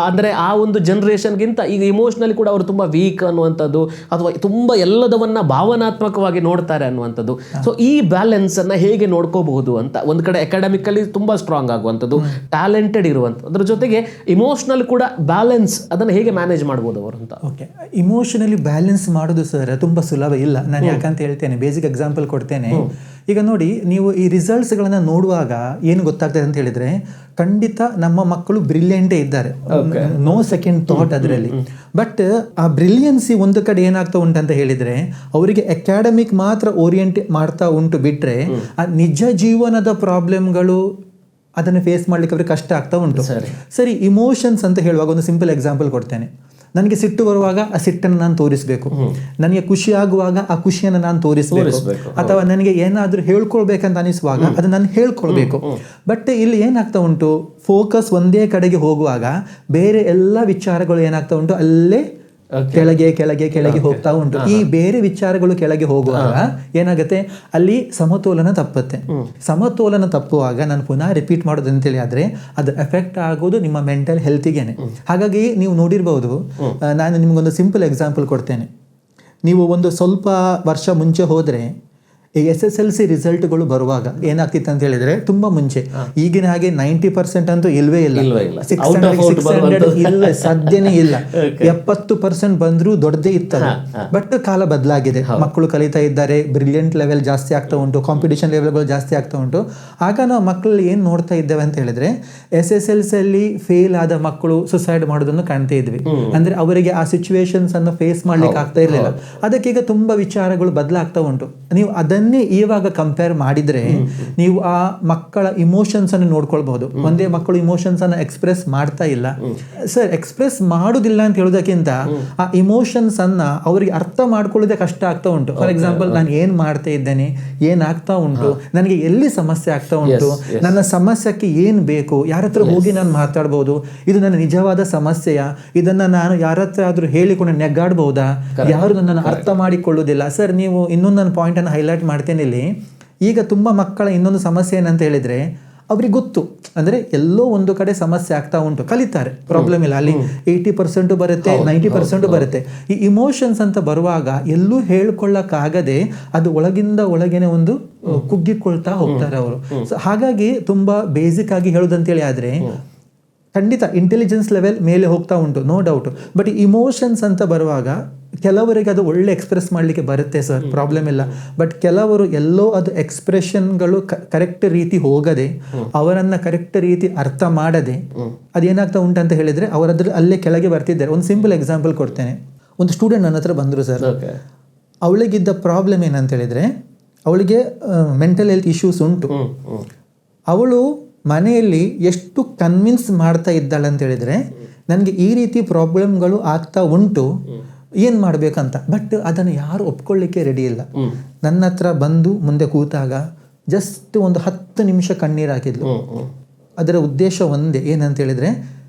ಅಂದರೆ ಆ ಒಂದು ಜನ್ರೇಷನ್ಗಿಂತ ಈಗ ಇಮೋಷ್ನಲಿ ಕೂಡ ಅವರು ತುಂಬ ವೀಕ್ ಅನ್ನುವಂಥದ್ದು, ಅಥವಾ ತುಂಬ ಎಲ್ಲದವನ್ನ ಭಾವನಾತ್ಮಕವಾಗಿ ನೋಡ್ತಾರೆ ಅನ್ನುವಂಥದ್ದು. ಸೊ ಈ ಬ್ಯಾಲೆನ್ಸನ್ನು ಹೇಗೆ ನೋಡ್ಕೋಬಹುದು ಅಂತ, ಒಂದು ಕಡೆ ಅಕಾಡೆಮಿಕಲಿ ತುಂಬ ಸ್ಟ್ರಾಂಗ್ ಆಗುವಂಥದ್ದು, ಟ್ಯಾಲೆಂಟೆಡ್ ಇರುವಂಥದ್ದು, ಅದ್ರ ಜೊತೆಗೆ ಇಮೋಷ್ನಲ್ ಕೂಡ ಬ್ಯಾಲೆನ್ಸ್, ಅದನ್ನು ಹೇಗೆ ಮ್ಯಾನೇಜ್ ಮಾಡ್ಬೋದು ಅವರು ಅಂತ. ಓಕೆ, ಇಮೋಷನಲಿ ಬ್ಯಾಲೆನ್ಸ್ ಮಾಡೋದು ಸರ್ ತುಂಬ ಸುಲಭ ಇಲ್ಲ. ನಾನು ಯಾಕಂತ ಹೇಳ್ತೇನೆ, ಬೇಸಿಕ್ ಎಕ್ಸಾಂಪಲ್ ಕೊಡ್ತೇನೆ. ಈಗ ನೋಡಿ, ನೀವು ಈ ರಿಸಲ್ಟ್ಸ್ಗಳನ್ನು ನೋಡುವಾಗ ಏನು ಗೊತ್ತಾಗ್ತದೆ ಅಂತ ಹೇಳಿದ್ರೆ, ಖಂಡಿತ ನಮ್ಮ ಮಕ್ಕಳು ಬ್ರಿಲಿಯಂಟೇ ಇದ್ದಾರೆ, ನೋ ಸೆಕೆಂಡ್ ಥಾಟ್ ಅದರಲ್ಲಿ. ಬಟ್ ಆ ಬ್ರಿಲಿಯನ್ಸಿ ಒಂದು ಕಡೆ ಏನಾಗ್ತಾ ಉಂಟು ಅಂತ ಹೇಳಿದ್ರೆ, ಅವರಿಗೆ ಅಕಾಡೆಮಿಕ್ ಮಾತ್ರ ಓರಿಯೆಂಟ್ ಮಾಡ್ತಾ ಉಂಟು ಬಿಟ್ರೆ, ಆ ನಿಜ ಜೀವನದ ಪ್ರಾಬ್ಲಮ್ಗಳು ಅದನ್ನು ಫೇಸ್ ಮಾಡ್ಲಿಕ್ಕೆ ಅವ್ರಿಗೆ ಕಷ್ಟ ಆಗ್ತಾ ಉಂಟು. ಸರಿ, ಇಮೋಷನ್ಸ್ ಅಂತ ಹೇಳುವಾಗ ಒಂದು ಸಿಂಪಲ್ ಎಕ್ಸಾಂಪಲ್ ಕೊಡ್ತೇನೆ. ನನಗೆ ಸಿಟ್ಟು ಬರುವಾಗ ಆ ಸಿಟ್ಟನ್ನು ನಾನು ತೋರಿಸಬೇಕು, ನನಗೆ ಖುಷಿ ಆಗುವಾಗ ಆ ಖುಷಿಯನ್ನು ನಾನು ತೋರಿಸಬೇಕು, ಅಥವಾ ನನಗೆ ಏನಾದರೂ ಹೇಳ್ಕೊಳ್ಬೇಕಂತ ಅನಿಸುವಾಗ ಅದನ್ನು ನಾನು ಹೇಳ್ಕೊಳ್ಬೇಕು. ಬಟ್ ಇಲ್ಲಿ ಏನಾಗ್ತಾ ಉಂಟು, ಫೋಕಸ್ ಒಂದೇ ಕಡೆಗೆ ಹೋಗುವಾಗ ಬೇರೆ ಎಲ್ಲ ವಿಚಾರಗಳು ಏನಾಗ್ತಾ ಉಂಟು, ಅಲ್ಲೇ ಕೆಳಗೆ ಕೆಳಗೆ ಕೆಳಗೆ ಹೋಗ್ತಾ ಉಂಟು. ಈ ಬೇರೆ ವಿಚಾರಗಳು ಕೆಳಗೆ ಹೋಗುವಾಗ ಏನಾಗುತ್ತೆ, ಅಲ್ಲಿ ಸಮತೋಲನ ತಪ್ಪುತ್ತೆ. ಸಮತೋಲನ ತಪ್ಪುವಾಗ, ನಾನು ಪುನಃ ರಿಪೀಟ್ ಮಾಡೋದು ಅಂತೇಳಿ ಆದ್ರೆ, ಅದು ಎಫೆಕ್ಟ್ ಆಗೋದು ನಿಮ್ಮ ಮೆಂಟಲ್ ಹೆಲ್ತಿಗೇನೆ. ಹಾಗಾಗಿ ನೀವು ನೋಡಿರ್ಬಹುದು, ನಾನು ನಿಮ್ಗೊಂದು ಸಿಂಪಲ್ ಎಕ್ಸಾಂಪಲ್ ಕೊಡ್ತೇನೆ. ನೀವು ಒಂದು ಸ್ವಲ್ಪ ವರ್ಷ ಮುಂಚೆ ಹೋದ್ರೆ, ಈ SSLC ರಿಸಲ್ಟ್ಗಳು ಬರುವಾಗ ಏನಾಗ್ತಿತ್ತು ಅಂತ ಹೇಳಿದ್ರೆ, ತುಂಬಾ ಮುಂಚೆ ಈಗಿನ ಹಾಗೆ 90% ಅಂತೂ ಇಲ್ವೇ ಇಲ್ಲ, 600 ಇಲ್ಲ, ಸಾಧ್ಯನೇ ಇಲ್ಲ. 70% ಬಂದ್ರೂ ದೊಡ್ಡದೇ ಇತ್ತಲ್ಲ. ಬಟ್ ಕಾಲ ಬದಲಾಗಿದೆ, ಮಕ್ಕಳು ಕಲಿತಾ ಇದ್ದಾರೆ, ಬ್ರಿಲಿಯಂಟ್ ಲೆವೆಲ್ ಜಾಸ್ತಿ ಆಗ್ತಾ ಉಂಟು, ಕಾಂಪಿಟೇಷನ್ ಲೆವೆಲ್ಗಳು ಜಾಸ್ತಿ ಆಗ್ತಾ ಉಂಟು. ಆಗ ನಾವು ಮಕ್ಕಳಲ್ಲಿ ಏನು ನೋಡ್ತಾ ಇದ್ದೇವೆ ಅಂತ ಹೇಳಿದ್ರೆ, SSLC ಅಲ್ಲಿ ಫೇಲ್ ಆದ ಮಕ್ಕಳು ಸುಸೈಡ್ ಮಾಡೋದನ್ನು ಕಾಣ್ತಾ ಇದ್ವಿ. ಅಂದ್ರೆ ಅವರಿಗೆ ಆ ಸಿಚುವೇಶನ್ಸ್ ಅನ್ನು ಫೇಸ್ ಮಾಡ್ಲಿಕ್ಕೆ ಆಗ್ತಾ ಇರಲಿಲ್ಲ. ಅದಕ್ಕೀಗ ತುಂಬಾ ವಿಚಾರಗಳು ಬದಲಾಗ್ತಾ ಉಂಟು. ನೀವು ಅದನ್ನೇ ಇವಾಗ ಕಂಪೇರ್ ಮಾಡಿದ್ರೆ, ನೀವು ಆ ಮಕ್ಕಳ ಇಮೋಷನ್ಸ್ ಅನ್ನು ನೋಡ್ಕೊಳ್ಬಹುದು. ಒಂದೇ ಮಕ್ಕಳು ಇಮೋಷನ್ಸ್ ಅನ್ನು ಎಕ್ಸ್ಪ್ರೆಸ್ ಮಾಡ್ತಾ ಇಲ್ಲ ಸರ್. ಎಕ್ಸ್ಪ್ರೆಸ್ ಮಾಡುದಿಲ್ಲ ಅಂತ ಹೇಳೋದಕ್ಕಿಂತ ಆ ಇಮೋಷನ್ಸ್ ಅನ್ನ ಅವರಿಗೆ ಅರ್ಥ ಮಾಡ್ಕೊಳ್ಳೋದೇ ಕಷ್ಟ ಆಗ್ತಾ ಉಂಟು. ಫಾರ್ ಎಕ್ಸಾಂಪಲ್, ನಾನು ಏನ್ ಮಾಡ್ತಾ ಇದ್ದೇನೆ, ಏನಾಗ್ತಾ ಉಂಟು, ನನಗೆ ಎಲ್ಲಿ ಸಮಸ್ಯೆ ಆಗ್ತಾ ಉಂಟು, ನನ್ನ ಸಮಸ್ಯೆಗೆ ಏನ್ ಬೇಕು, ಯಾರ ಹತ್ರ ಹೋಗಿ ನಾನು ಮಾತಾಡ್ಬೋದು, ಇದು ನನ್ನ ನಿಜವಾದ ಸಮಸ್ಯೆಯ, ಇದನ್ನ ನಾನು ಯಾರ ಹತ್ರ ಆದ್ರೂ ಹೇಳಿಕೊಂಡು ನೆಗ್ಗಾಡ್ಬಹುದಾ, ಯಾರು ನನ್ನನ್ನು ಅರ್ಥ ಮಾಡಿಕೊಳ್ಳುವುದಿಲ್ಲ. ಸರ್, ನೀವು ಇನ್ನೊಂದು ನನ್ನ ಪಾಯಿಂಟ್ ಅನ್ನು ಹೈಲೈಟ್ ಮಾಡ್ತೇನೆ ಇಲ್ಲಿ. ಈಗ ತುಂಬಾ ಮಕ್ಕಳ ಇನ್ನೊಂದು ಸಮಸ್ಯೆ ಏನಂತ ಹೇಳಿದ್ರೆ, ಅವ್ರಿಗೆ ಗೊತ್ತು ಅಂದ್ರೆ ಎಲ್ಲೋ ಒಂದು ಕಡೆ ಸಮಸ್ಯೆ ಆಗ್ತಾ ಉಂಟು, ಕಲಿತಾರೆ, ಪ್ರಾಬ್ಲಮ್ ಇಲ್ಲ, ಅಲ್ಲಿ 80% ಬರುತ್ತೆ, 90% ಬರುತ್ತೆ. ಈ ಇಮೋಷನ್ಸ್ ಅಂತ ಬರುವಾಗ ಎಲ್ಲೂ ಹೇಳ್ಕೊಳ್ಳಕ್ಕಾಗದೆ ಅದು ಒಳಗಿಂದ ಒಳಗೇನೆ ಒಂದು ಕುಗ್ಗಿಕೊಳ್ತಾ ಹೋಗ್ತಾರೆ ಅವರು. ಹಾಗಾಗಿ ತುಂಬಾ ಬೇಸಿಕ್ ಆಗಿ ಹೇಳುದಂತೇಳಿ ಆದ್ರೆ, ಖಂಡಿತ ಇಂಟೆಲಿಜೆನ್ಸ್ ಲೆವೆಲ್ ಮೇಲೆ ಹೋಗ್ತಾ ಉಂಟು, ನೋ ಡೌಟ್. ಬಟ್ ಇಮೋಷನ್ಸ್ ಅಂತ ಬರುವಾಗ ಕೆಲವರಿಗೆ ಅದು ಒಳ್ಳೆ ಎಕ್ಸ್ಪ್ರೆಸ್ ಮಾಡಲಿಕ್ಕೆ ಬರುತ್ತೆ ಸರ್, ಪ್ರಾಬ್ಲಮ್ ಇಲ್ಲ. ಬಟ್ ಕೆಲವರು ಎಲ್ಲೋ ಅದು ಎಕ್ಸ್ಪ್ರೆಷನ್ಗಳು ಕರೆಕ್ಟ್ ರೀತಿ ಹೋಗದೆ, ಅವರನ್ನು ಕರೆಕ್ಟ್ ರೀತಿ ಅರ್ಥ ಮಾಡದೆ ಅದೇನಾಗ್ತಾ ಉಂಟು ಅಂತ ಹೇಳಿದರೆ ಅವರದ್ರ ಅಲ್ಲೇ ಕೆಳಗೆ ಬರ್ತಿದ್ದಾರೆ. ಒಂದು ಸಿಂಪಲ್ ಎಕ್ಸಾಂಪಲ್ ಕೊಡ್ತೇನೆ. ಒಂದು ಸ್ಟೂಡೆಂಟ್ ನನ್ನ ಹತ್ರ ಬಂದರು ಸರ್. ಅವಳಿಗಿದ್ದ ಪ್ರಾಬ್ಲಮ್ ಏನಂತ ಹೇಳಿದರೆ, ಅವಳಿಗೆ ಮೆಂಟಲ್ ಹೆಲ್ತ್ ಇಶ್ಯೂಸ್ ಉಂಟು. ಅವಳು ಮನೆಯಲ್ಲಿ ಎಷ್ಟು ಕನ್ವಿನ್ಸ್ ಮಾಡ್ತಾ ಇದ್ದಾಳೆ ಅಂತ ಹೇಳಿದರೆ, ನನಗೆ ಈ ರೀತಿ ಪ್ರಾಬ್ಲಮ್ಗಳು ಆಗ್ತಾ ಉಂಟು, ಏನು ಮಾಡಬೇಕಂತ. ಬಟ್ ಅದನ್ನು ಯಾರು ಒಪ್ಕೊಳ್ಳಿಕ್ಕೆ ರೆಡಿ ಇಲ್ಲ. ನನ್ನ ಹತ್ರ ಬಂದು ಮುಂದೆ ಕೂತಾಗ ಜಸ್ಟ್ ಒಂದು 10 ನಿಮಿಷ ಕಣ್ಣೀರು ಹಾಕಿದ್ಲು. ಅದರ ಉದ್ದೇಶ ಒಂದೇ, ಏನಂತ ಹೇಳಿದರೆ,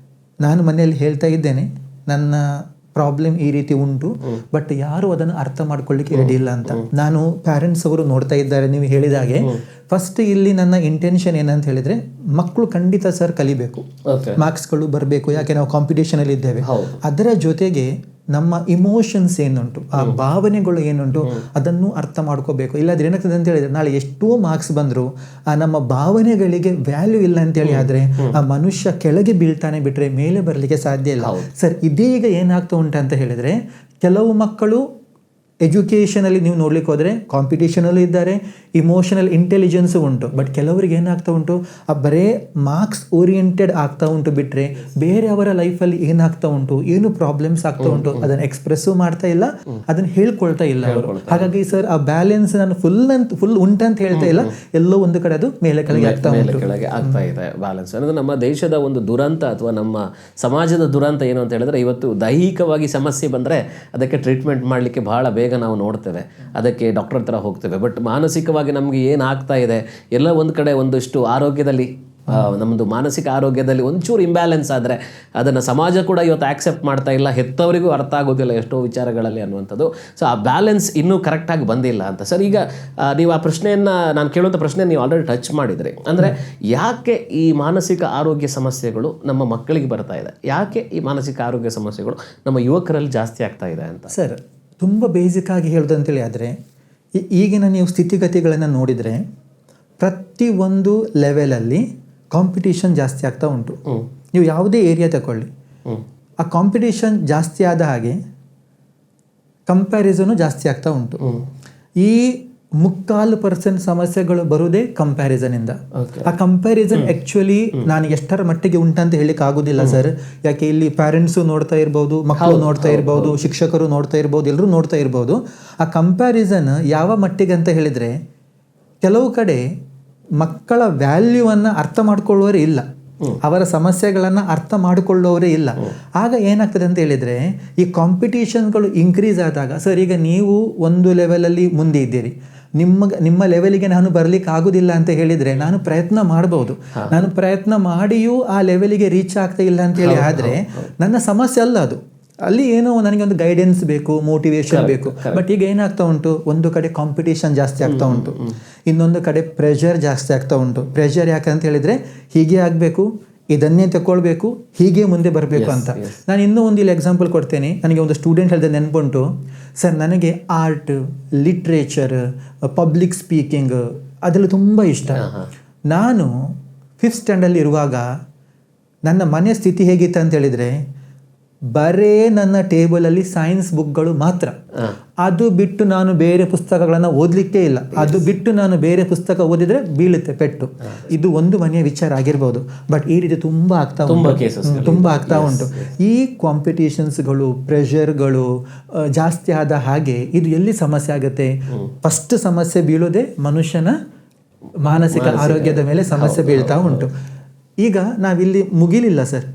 ನಾನು ಮನೆಯಲ್ಲಿ ಹೇಳ್ತಾ ಇದ್ದೇನೆ ನನ್ನ ಪ್ರಾಬ್ಲಮ್ ಈ ರೀತಿ ಉಂಟು, ಬಟ್ ಯಾರು ಅದನ್ನು ಅರ್ಥ ಮಾಡ್ಕೊಳ್ಳಿಕ್ಕೆ ರೆಡಿ ಇಲ್ಲ ಅಂತ. ನಾನು ಪ್ಯಾರೆಂಟ್ಸ್ ಅವರು ನೋಡ್ತಾ ಇದ್ದಾರೆ ನೀವು ಹೇಳಿದಾಗೆ. ಫಸ್ಟ್ ಇಲ್ಲಿ ನನ್ನ ಇಂಟೆನ್ಷನ್ ಏನಂತ ಹೇಳಿದರೆ, ಮಕ್ಕಳು ಖಂಡಿತ ಸರ್ ಕಲಿಬೇಕು, ಮಾರ್ಕ್ಸ್ಗಳು ಬರಬೇಕು, ಯಾಕೆ ನಾವು ಕಾಂಪಿಟೇಷನಲ್ಲಿ ಇದ್ದೇವೆ. ಅದರ ಜೊತೆಗೆ ನಮ್ಮ ಇಮೋಷನ್ಸ್ ಏನುಂಟು, ಆ ಭಾವನೆಗಳು ಏನುಂಟು ಅದನ್ನು ಅರ್ಥ ಮಾಡ್ಕೋಬೇಕು. ಇಲ್ಲಾದ್ರೆ ಏನಾಗ್ತದೆ ಅಂತ ಹೇಳಿದ್ರೆ, ನಾಳೆ ಎಷ್ಟೋ ಮಾರ್ಕ್ಸ್ ಬಂದರೂ ಆ ನಮ್ಮ ಭಾವನೆಗಳಿಗೆ ವ್ಯಾಲ್ಯೂ ಇಲ್ಲ ಅಂತೇಳಿ ಆದರೆ ಆ ಮನುಷ್ಯ ಕೆಳಗೆ ಬೀಳ್ತಾನೆ ಬಿಟ್ಟರೆ ಮೇಲೆ ಬರಲಿಕ್ಕೆ ಸಾಧ್ಯ ಇಲ್ಲ ಸರ್. ಇದೀಗ ಏನಾಗ್ತಾ ಉಂಟು ಅಂತ ಹೇಳಿದರೆ, ಕೆಲವು ಮಕ್ಕಳು ಎಜುಕೇಷನಲ್ಲಿ ನೀವು ನೋಡ್ಲಿಕ್ಕೆ ಹೋದರೆ ಕಾಂಪಿಟೇಷನಲ್ಲೂ ಇದ್ದಾರೆ, ಇಮೋಷನಲ್ ಇಂಟೆಲಿಜೆನ್ಸು ಉಂಟು. ಬಟ್ ಕೆಲವರಿಗೆ ಏನಾಗ್ತಾ ಉಂಟು, ಆ ಬರೇ ಮಾರ್ಕ್ಸ್ ಓರಿಯೆಂಟೆಡ್ ಆಗ್ತಾ ಉಂಟು ಬಿಟ್ಟರೆ ಬೇರೆ ಅವರ ಲೈಫಲ್ಲಿ ಏನಾಗ್ತಾ ಉಂಟು, ಏನು ಪ್ರಾಬ್ಲಮ್ಸ್ ಆಗ್ತಾ ಉಂಟು ಅದನ್ನು ಎಕ್ಸ್ಪ್ರೆಸ್ಸು ಮಾಡ್ತಾ ಇಲ್ಲ, ಅದನ್ನು ಹೇಳ್ಕೊಳ್ತಾ ಇಲ್ಲ ಅವರು. ಹಾಗಾಗಿ ಸರ್ ಆ ಬ್ಯಾಲೆನ್ಸ್ ನಾನು ಫುಲ್ ಉಂಟಂತ ಹೇಳ್ತಾ ಇಲ್ಲ, ಎಲ್ಲೋ ಒಂದು ಕಡೆ ಅದು ಮೇಲೆ ಕೆಳಗೆ ಆಗ್ತಾ ಇದೆ ಬ್ಯಾಲೆನ್ಸ್ ಅನ್ನೋದು. ನಮ್ಮ ದೇಶದ ಒಂದು ದುರಂತ ಅಥವಾ ನಮ್ಮ ಸಮಾಜದ ದುರಂತ ಏನು ಅಂತ ಹೇಳಿದ್ರೆ, ಇವತ್ತು ದೈಹಿಕವಾಗಿ ಸಮಸ್ಯೆ ಬಂದರೆ ಅದಕ್ಕೆ ಟ್ರೀಟ್ಮೆಂಟ್ ಮಾಡಲಿಕ್ಕೆ ಬಹಳ ಬೇಗ ನಾವು ನೋಡ್ತೇವೆ, ಅದಕ್ಕೆ ಡಾಕ್ಟರ್ ಹತ್ರ ಹೋಗ್ತೇವೆ. ಬಟ್ ಮಾನಸಿಕವಾಗಿ ನಮಗೆ ಏನಾಗ್ತಾ ಇದೆ, ಎಲ್ಲ ಒಂದು ಕಡೆ ಒಂದಷ್ಟು ಆರೋಗ್ಯದಲ್ಲಿ, ನಮ್ಮದು ಮಾನಸಿಕ ಆರೋಗ್ಯದಲ್ಲಿ ಒಂಚೂರು ಇಂಬ್ಯಾಲೆನ್ಸ್ ಆದರೆ ಅದನ್ನು ಸಮಾಜ ಕೂಡ ಇವತ್ತು ಆಕ್ಸೆಪ್ಟ್ ಮಾಡ್ತಾ ಇಲ್ಲ, ಹೆತ್ತವರಿಗೂ ಅರ್ಥ ಆಗೋದಿಲ್ಲ ಎಷ್ಟೋ ವಿಚಾರಗಳಲ್ಲಿ ಅನ್ನುವಂಥದ್ದು. ಸೊ ಆ ಬ್ಯಾಲೆನ್ಸ್ ಇನ್ನೂ ಕರೆಕ್ಟಾಗಿ ಬಂದಿಲ್ಲ ಅಂತ. ಸರ್, ಈಗ ನೀವು ಆ ಪ್ರಶ್ನೆಯನ್ನು, ನಾನು ಕೇಳುವಂಥ ಪ್ರಶ್ನೆ ನೀವು ಆಲ್ರೆಡಿ ಟಚ್ ಮಾಡಿದ್ರಿ. ಅಂದರೆ ಯಾಕೆ ಈ ಮಾನಸಿಕ ಆರೋಗ್ಯ ಸಮಸ್ಯೆಗಳು ನಮ್ಮ ಮಕ್ಕಳಿಗೆ ಬರ್ತಾ ಇದೆ, ಯಾಕೆ ಈ ಮಾನಸಿಕ ಆರೋಗ್ಯ ಸಮಸ್ಯೆಗಳು ನಮ್ಮ ಯುವಕರಲ್ಲಿ ಜಾಸ್ತಿ ಆಗ್ತಾ ಇದೆ ಅಂತ? ಸರ್, ತುಂಬ ಬೇಸಿಕ್ಕಾಗಿ ಹೇಳೋದಂತೇಳಿ ಆದರೆ, ಈಗಿನ ನೀವು ಸ್ಥಿತಿಗತಿಗಳನ್ನು ನೋಡಿದರೆ ಪ್ರತಿಯೊಂದು ಲೆವೆಲಲ್ಲಿ ಕಾಂಪಿಟೇಷನ್ ಜಾಸ್ತಿ ಆಗ್ತಾ ಉಂಟು. ನೀವು ಯಾವುದೇ ಏರಿಯಾ ತಗೊಳ್ಳಿ, ಆ ಕಾಂಪಿಟೇಷನ್ ಜಾಸ್ತಿ ಆದ ಹಾಗೆ ಕಂಪ್ಯಾರಿಸನು ಜಾಸ್ತಿ ಆಗ್ತಾ ಉಂಟು. ಈ 3% ಸಮಸ್ಯೆಗಳು ಬರುವುದೇ ಕಂಪ್ಯಾರಿಸನಿಂದ. ಆ ಕಂಪ್ಯಾರಿಸನ್ ಆ್ಯಕ್ಚುಲಿ ನಾನು ಎಷ್ಟರ ಮಟ್ಟಿಗೆ ಉಂಟಂತ ಹೇಳಲಿಕ್ಕೆ ಆಗೋದಿಲ್ಲ ಸರ್. ಯಾಕೆ ಇಲ್ಲಿ ಪ್ಯಾರೆಂಟ್ಸು ನೋಡ್ತಾ ಇರ್ಬೋದು, ಮಕ್ಕಳು ನೋಡ್ತಾ ಇರ್ಬೋದು, ಶಿಕ್ಷಕರು ನೋಡ್ತಾ ಇರ್ಬೋದು, ಎಲ್ಲರೂ ನೋಡ್ತಾ ಇರ್ಬೋದು. ಆ ಕಂಪ್ಯಾರಿಸನ್ ಯಾವ ಮಟ್ಟಿಗೆ ಅಂತ ಹೇಳಿದರೆ, ಕೆಲವು ಕಡೆ ಮಕ್ಕಳ ವ್ಯಾಲ್ಯೂವನ್ನು ಅರ್ಥ ಮಾಡ್ಕೊಳ್ಳೋರೇ ಇಲ್ಲ, ಅವರ ಸಮಸ್ಯೆಗಳನ್ನು ಅರ್ಥ ಮಾಡಿಕೊಳ್ಳೋರೇ ಇಲ್ಲ. ಆಗ ಏನಾಗ್ತದೆ ಅಂತ ಹೇಳಿದರೆ, ಈ ಕಾಂಪಿಟೇಷನ್ಗಳು ಇನ್ಕ್ರೀಸ್ ಆದಾಗ, ಸರ್ ಈಗ ನೀವು ಒಂದು ಲೆವೆಲಲ್ಲಿ ಮುಂದೆ ಇದ್ದೀರಿ, ನಿಮ್ಮ ಲೆವೆಲಿಗೆ ನಾನು ಬರಲಿಕ್ಕೆ ಆಗೋದಿಲ್ಲ ಅಂತ ಹೇಳಿದರೆ ನಾನು ಪ್ರಯತ್ನ ಮಾಡ್ಬೋದು. ನಾನು ಪ್ರಯತ್ನ ಮಾಡಿಯೂ ಆ ಲೆವೆಲಿಗೆ ರೀಚ್ ಆಗ್ತಾ ಇಲ್ಲ ಅಂತೇಳಿ ಆದರೆ ನನ್ನ ಸಮಸ್ಯೆ ಅಲ್ಲ ಅದು. ಅಲ್ಲಿ ಏನೋ ನನಗೆ ಒಂದು ಗೈಡೆನ್ಸ್ ಬೇಕು, ಮೋಟಿವೇಶನ್ ಬೇಕು. ಬಟ್ ಈಗ ಏನಾಗ್ತಾ ಉಂಟು, ಒಂದು ಕಡೆ ಕಾಂಪಿಟೇಷನ್ ಜಾಸ್ತಿ ಆಗ್ತಾ ಉಂಟು, ಇನ್ನೊಂದು ಕಡೆ ಪ್ರೆಷರ್ ಜಾಸ್ತಿ ಆಗ್ತಾ ಉಂಟು. ಪ್ರೆಷರ್ ಯಾಕಂತ ಹೇಳಿದರೆ, ಹೀಗೆ ಆಗಬೇಕು, ಇದನ್ನೇ ತಗೊಳ್ಬೇಕು, ಹೀಗೆ ಮುಂದೆ ಬರಬೇಕು ಅಂತ. ನಾನು ಇನ್ನೂ ಒಂದು ಇಲ್ಲಿ ಎಕ್ಸಾಂಪಲ್ ಕೊಡ್ತೇನೆ. ನನಗೆ ಒಂದು ಸ್ಟೂಡೆಂಟ್ ಹೇಳಿದ ನೆನಪುಂಟು, ಸರ್ ನನಗೆ ಆರ್ಟ್, ಲಿಟ್ರೇಚರ್, ಪಬ್ಲಿಕ್ ಸ್ಪೀಕಿಂಗ್ ಅದೆಲ್ಲ ತುಂಬ ಇಷ್ಟ. ನಾನು 5th ಸ್ಟ್ಯಾಂಡರ್ಡ್ ಇರುವಾಗ ನನ್ನ ಮನೆ ಸ್ಥಿತಿ ಹೇಗಿತ್ತು ಅಂತ ಹೇಳಿದರೆ, ಬರೇ ನನ್ನ ಟೇಬಲಲ್ಲಿ ಸೈನ್ಸ್ ಬುಕ್ಗಳು ಮಾತ್ರ. ಅದು ಬಿಟ್ಟು ನಾನು ಬೇರೆ ಪುಸ್ತಕಗಳನ್ನು ಓದಲಿಕ್ಕೆ ಇಲ್ಲ. ಅದು ಬಿಟ್ಟು ನಾನು ಬೇರೆ ಪುಸ್ತಕ ಓದಿದರೆ ಬೀಳುತ್ತೆ ಪೆಟ್ಟು. ಇದು ಒಂದು ಮನೆಯ ವಿಚಾರ ಆಗಿರ್ಬೋದು. ಬಟ್ ಈ ರೀತಿ ತುಂಬ ಆಗ್ತಾ ಉಂಟು. ಈ ಕಾಂಪಿಟೇಷನ್ಸ್ಗಳು, ಪ್ರೆಷರ್ಗಳು ಜಾಸ್ತಿ ಆದ ಹಾಗೆ ಇದು ಎಲ್ಲಿ ಸಮಸ್ಯೆ ಆಗುತ್ತೆ? ಫಸ್ಟ್ ಸಮಸ್ಯೆ ಬೀಳೋದೇ ಮನುಷ್ಯನ ಮಾನಸಿಕ ಆರೋಗ್ಯದ ಮೇಲೆ ಸಮಸ್ಯೆ ಬೀಳ್ತಾ ಉಂಟು. ಈಗ ನಾವಿಲ್ಲಿ ಮುಗಿಲಿಲ್ಲ ಸರ್.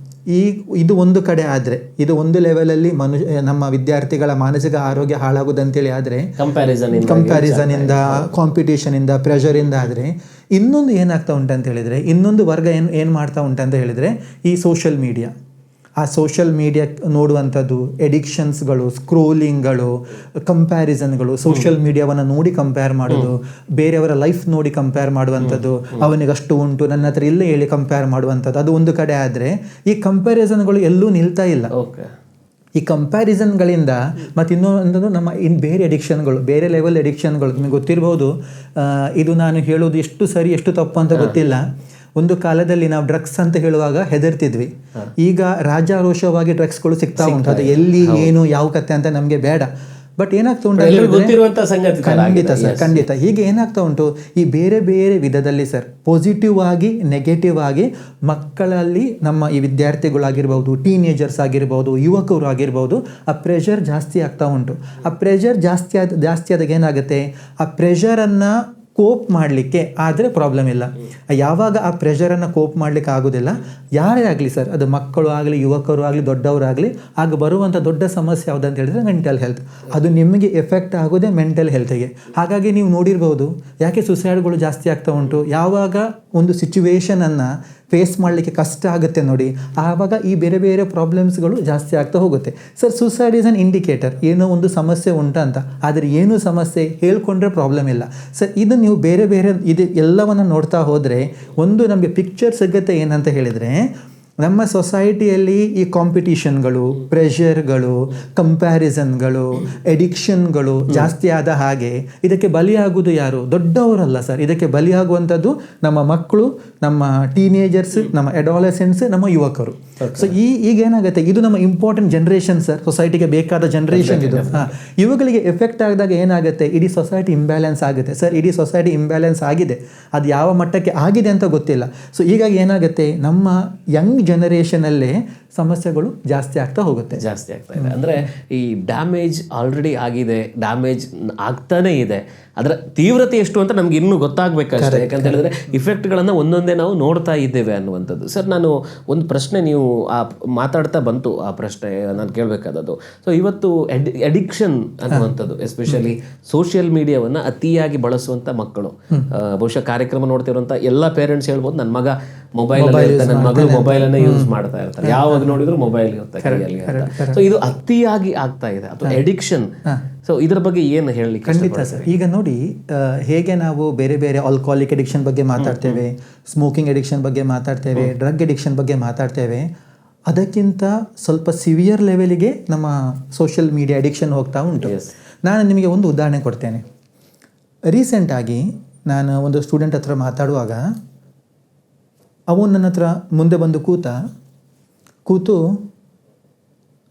ಇದು ಒಂದು ಕಡೆ ಆದರೆ, ಇದು ಒಂದು ಲೆವೆಲಲ್ಲಿ ನಮ್ಮ ವಿದ್ಯಾರ್ಥಿಗಳ ಮಾನಸಿಕ ಆರೋಗ್ಯ ಹಾಳಾಗೋದಂತೇಳಿ ಆದರೆ, ಕಂಪ್ಯಾರಿಸನಿಂದ, ಕಾಂಪಿಟೇಷನಿಂದ, ಪ್ರೆಷರಿಂದ ಆದರೆ, ಇನ್ನೊಂದು ಏನಾಗ್ತಾ ಉಂಟಂತ ಹೇಳಿದರೆ, ಇನ್ನೊಂದು ವರ್ಗ ಏನು ಮಾಡ್ತಾ ಉಂಟಂತ ಹೇಳಿದರೆ, ಈ ಸೋಷಿಯಲ್ ಮೀಡಿಯಾ. ಆ ಸೋಷಿಯಲ್ ಮೀಡಿಯಾ ನೋಡುವಂಥದ್ದು, ಎಡಿಕ್ಷನ್ಸ್ಗಳು, ಸ್ಕ್ರೋಲಿಂಗ್ಗಳು, ಕಂಪ್ಯಾರಿಸನ್ಗಳು, ಸೋಷಿಯಲ್ ಮೀಡಿಯಾವನ್ನು ನೋಡಿ ಕಂಪೇರ್ ಮಾಡೋದು, ಬೇರೆಯವರ ಲೈಫ್ ನೋಡಿ ಕಂಪೇರ್ ಮಾಡುವಂಥದ್ದು, ಅವನಿಗಷ್ಟು ಉಂಟು ನನ್ನ ಹತ್ರ ಇಲ್ಲೇ ಹೇಳಿ ಕಂಪೇರ್ ಮಾಡುವಂಥದ್ದು, ಅದು ಒಂದು ಕಡೆ ಆದರೆ, ಈ ಕಂಪ್ಯಾರಿಸನ್ಗಳು ಎಲ್ಲೂ ನಿಲ್ತಾ ಇಲ್ಲ. ಈ ಕಂಪ್ಯಾರಿಸನ್ಗಳಿಂದ ಮತ್ತು ಇನ್ನೊಂದು ನಮ್ಮ ಬೇರೆ ಎಡಿಕ್ಷನ್ಗಳು, ಬೇರೆ ಲೆವೆಲ್ ಎಡಿಕ್ಷನ್ಗಳು ನಿಮಗೆ ಗೊತ್ತಿರ್ಬೋದು. ಇದು ನಾನು ಹೇಳೋದು ಎಷ್ಟು ಸರಿ ಎಷ್ಟು ತಪ್ಪು ಅಂತ ಗೊತ್ತಿಲ್ಲ. ಒಂದು ಕಾಲದಲ್ಲಿ ನಾವು ಡ್ರಗ್ಸ್ ಅಂತ ಹೇಳುವಾಗ ಹೆದರ್ತಿದ್ವಿ. ಈಗ ರಾಜಾರೋಷವಾಗಿ ಡ್ರಗ್ಸ್ಗಳು ಸಿಗ್ತಾ ಉಂಟು. ಅದು ಎಲ್ಲಿ ಏನು ಯಾವ ಕತೆ ಅಂತ ನಮಗೆ ಬೇಡ. ಬಟ್ ಏನಾಗ್ತಾ ಉಂಟು ಗೊತ್ತಿರುವಂತ ಸಂಗತಿ. ಖಂಡಿತ ಸರ್, ಖಂಡಿತ. ಹೀಗೆ ಏನಾಗ್ತಾ ಉಂಟು, ಈ ಬೇರೆ ಬೇರೆ ವಿಧದಲ್ಲಿ ಸರ್, ಪಾಸಿಟಿವ್ ಆಗಿ ನೆಗೆಟಿವ್ ಆಗಿ ಮಕ್ಕಳಲ್ಲಿ, ನಮ್ಮ ಈ ವಿದ್ಯಾರ್ಥಿಗಳಾಗಿರ್ಬೋದು, ಟೀನೇಜರ್ಸ್ ಆಗಿರ್ಬೋದು, ಯುವಕರು ಆಗಿರ್ಬೋದು, ಆ ಪ್ರೆಷರ್ ಜಾಸ್ತಿ ಆಗ್ತಾ ಉಂಟು. ಆ ಪ್ರೆಷರ್ ಜಾಸ್ತಿ ಆದಾಗ ಏನಾಗುತ್ತೆ, ಆ ಪ್ರೆಷರನ್ನು ಕೋಪ್ ಮಾಡಲಿಕ್ಕೆ ಆದರೆ ಪ್ರಾಬ್ಲಮ್ ಇಲ್ಲ. ಯಾವಾಗ ಆ ಪ್ರೆಷರನ್ನು ಕೋಪ್ ಮಾಡಲಿಕ್ಕೆ ಆಗೋದಿಲ್ಲ, ಯಾರೇ ಆಗಲಿ ಸರ್, ಅದು ಮಕ್ಕಳು ಆಗಲಿ, ಯುವಕರು ಆಗಲಿ, ದೊಡ್ಡವರಾಗಲಿ, ಆಗ ಬರುವಂಥ ದೊಡ್ಡ ಸಮಸ್ಯೆ ಯಾವುದಂತ ಹೇಳಿದ್ರೆ ಮೆಂಟಲ್ ಹೆಲ್ತ್. ಅದು ನಿಮಗೆ ಎಫೆಕ್ಟ್ ಆಗೋದೇ ಮೆಂಟಲ್ ಹೆಲ್ತಿಗೆ. ಹಾಗಾಗಿ ನೀವು ನೋಡಿರ್ಬೋದು, ಯಾಕೆ ಸುಸೈಡ್ಗಳು ಜಾಸ್ತಿ ಆಗ್ತಾ ಉಂಟು. ಯಾವಾಗ ಒಂದು ಸಿಚುವೇಶನನ್ನು ಫೇಸ್ ಮಾಡಲಿಕ್ಕೆ ಕಷ್ಟ ಆಗುತ್ತೆ ನೋಡಿ, ಆವಾಗ ಈ ಬೇರೆ ಬೇರೆ ಪ್ರಾಬ್ಲಮ್ಸ್ಗಳು ಜಾಸ್ತಿ ಆಗ್ತಾ ಹೋಗುತ್ತೆ. Sir, suicide is an indicator, ಏನೋ ಒಂದು ಸಮಸ್ಯೆ ಉಂಟಾ ಅಂತ. ಆದರೆ ಏನು ಸಮಸ್ಯೆ ಹೇಳ್ಕೊಂಡ್ರೆ ಪ್ರಾಬ್ಲಮ್ ಇಲ್ಲ ಸರ್. ಇದು ನೀವು ಬೇರೆ ಬೇರೆ ಇದು ಎಲ್ಲವನ್ನು ನೋಡ್ತಾ ಹೋದರೆ ಒಂದು ನಮಗೆ ಪಿಕ್ಚರ್ ಸಿಗುತ್ತೆ. ಏನಂತ ಹೇಳಿದರೆ, ನಮ್ಮ ಸೊಸೈಟಿಯಲ್ಲಿ ಈ ಕಾಂಪಿಟಿಷನ್ಗಳು, ಪ್ರೆಷರ್ಗಳು, ಕಂಪ್ಯಾರಿಸನ್ಗಳು, ಎಡಿಕ್ಷನ್ಗಳು ಜಾಸ್ತಿ ಆದ ಹಾಗೆ ಇದಕ್ಕೆ ಬಲಿಯಾಗುವುದು ಯಾರು? ದೊಡ್ಡವರಲ್ಲ ಸರ್. ಇದಕ್ಕೆ ಬಲಿಯಾಗುವಂಥದ್ದು ನಮ್ಮ ಮಕ್ಕಳು, ನಮ್ಮ ಟೀನೇಜರ್ಸ್, ನಮ್ಮ ಅಡಾಲಸೆಂಟ್ಸ್, ನಮ್ಮ ಯುವಕರು. ಸೊ ಈಗ ಏನಾಗುತ್ತೆ, ಇದು ನಮ್ಮ ಇಂಪಾರ್ಟೆಂಟ್ ಜನ್ರೇಷನ್ ಸರ್, ಸೊಸೈಟಿಗೆ ಬೇಕಾದ ಜನ್ರೇಷನ್ ಇದು. ಇವುಗಳಿಗೆ ಎಫೆಕ್ಟ್ ಆದಾಗ ಏನಾಗುತ್ತೆ, ಇಡೀ ಸೊಸೈಟಿ ಇಂಬ್ಯಾಲೆನ್ಸ್ ಆಗುತ್ತೆ ಸರ್. ಇಡೀ ಸೊಸೈಟಿ ಇಂಬ್ಯಾಲೆನ್ಸ್ ಆಗಿದೆ. ಅದು ಯಾವ ಮಟ್ಟಕ್ಕೆ ಆಗಿದೆ ಅಂತ ಗೊತ್ತಿಲ್ಲ. ಸೊ ಹೀಗಾಗಿ ಏನಾಗುತ್ತೆ, ನಮ್ಮ ಯಂಗ್ ಜನರೇಷನಲ್ಲೇ ಸಮಸ್ಯೆಗಳು ಜಾಸ್ತಿ ಆಗ್ತಾ ಹೋಗುತ್ತೆ. ಜಾಸ್ತಿ ಆಗ್ತಾ ಇದೆ ಅಂದರೆ ಈ ಡ್ಯಾಮೇಜ್ ಆಲ್ರೆಡಿ ಆಗಿದೆ, ಡ್ಯಾಮೇಜ್ ಆಗ್ತಾನೇ ಇದೆ. ಅದರ ತೀವ್ರತೆ ಎಷ್ಟು ಅಂತ ನಮ್ಗೆ ಇನ್ನೂ ಗೊತ್ತಾಗಬೇಕಷ್ಟೇ. ಯಾಕಂತ ಹೇಳಿದ್ರೆ ಇಫೆಕ್ಟ್ಗಳನ್ನು ಒಂದೊಂದೇ ನಾವು ನೋಡ್ತಾ ಇದ್ದೇವೆ ಅನ್ನುವಂಥದ್ದು. ಸರ್, ನಾನು ಒಂದು ಪ್ರಶ್ನೆ, ನೀವು ಆ ಮಾತಾಡ್ತಾ ಬಂತು ಆ ಪ್ರಶ್ನೆ ನಾನು ಕೇಳಬೇಕಾದದ್ದು. ಸೊ ಇವತ್ತು ಅಡಿಕ್ಷನ್ ಅನ್ನುವಂಥದ್ದು, ಎಸ್ಪೆಷಲಿ ಸೋಷಿಯಲ್ ಮೀಡಿಯಾವನ್ನು ಅತಿಯಾಗಿ ಬಳಸುವಂಥ ಮಕ್ಕಳು, ಬಹುಶಃ ಕಾರ್ಯಕ್ರಮ ನೋಡ್ತಿರುವಂಥ ಎಲ್ಲ ಪೇರೆಂಟ್ಸ್ ಹೇಳ್ಬೋದು, ನನ್ನ ಮಗ ಮೊಬೈಲ್, ನನ್ನ ಮಗಳು ಮೊಬೈಲನ್ನು ಯೂಸ್ ಮಾಡ್ತಾ ಇರ್ತಾರೆ, ಯಾವಾಗ ನೋಡಿದ್ರು ಮೊಬೈಲ್ ಇರುತ್ತೆ ಕೈಯಲ್ಲಿ ಅಂತ. ಸೊ ಇದು ಅತಿಯಾಗಿ ಆಗ್ತಾ ಇದೆ, ಅಥವಾ ಅಡಿಕ್ಷನ್. ಸೊ ಇದರ ಬಗ್ಗೆ ಏನು ಹೇಳಲಿಕ್ಕೆ? ಖಂಡಿತ ಸರ್. ಈಗ ನೋಡಿ, ಹೇಗೆ ನಾವು ಬೇರೆ ಬೇರೆ ಆಲ್ಕೋಹಾಲಿಕ್ ಅಡಿಕ್ಷನ್ ಬಗ್ಗೆ ಮಾತಾಡ್ತೇವೆ, ಸ್ಮೋಕಿಂಗ್ ಅಡಿಕ್ಷನ್ ಬಗ್ಗೆ ಮಾತಾಡ್ತೇವೆ, ಡ್ರಗ್ ಅಡಿಕ್ಷನ್ ಬಗ್ಗೆ ಮಾತಾಡ್ತೇವೆ, ಅದಕ್ಕಿಂತ ಸ್ವಲ್ಪ ಸಿವಿಯರ್ ಲೆವೆಲಿಗೆ ನಮ್ಮ ಸೋಷಿಯಲ್ ಮೀಡಿಯಾ ಅಡಿಕ್ಷನ್ ಹೋಗ್ತಾ ಉಂಟು. ನಾನು ನಿಮಗೆ ಒಂದು ಉದಾಹರಣೆ ಕೊಡ್ತೇನೆ. ರೀಸೆಂಟಾಗಿ ನಾನು ಒಂದು ಸ್ಟೂಡೆಂಟ್ ಹತ್ರ ಮಾತಾಡುವಾಗ, ಅವನು ನನ್ನ ಹತ್ರ ಮುಂದೆ ಬಂದು ಕೂತು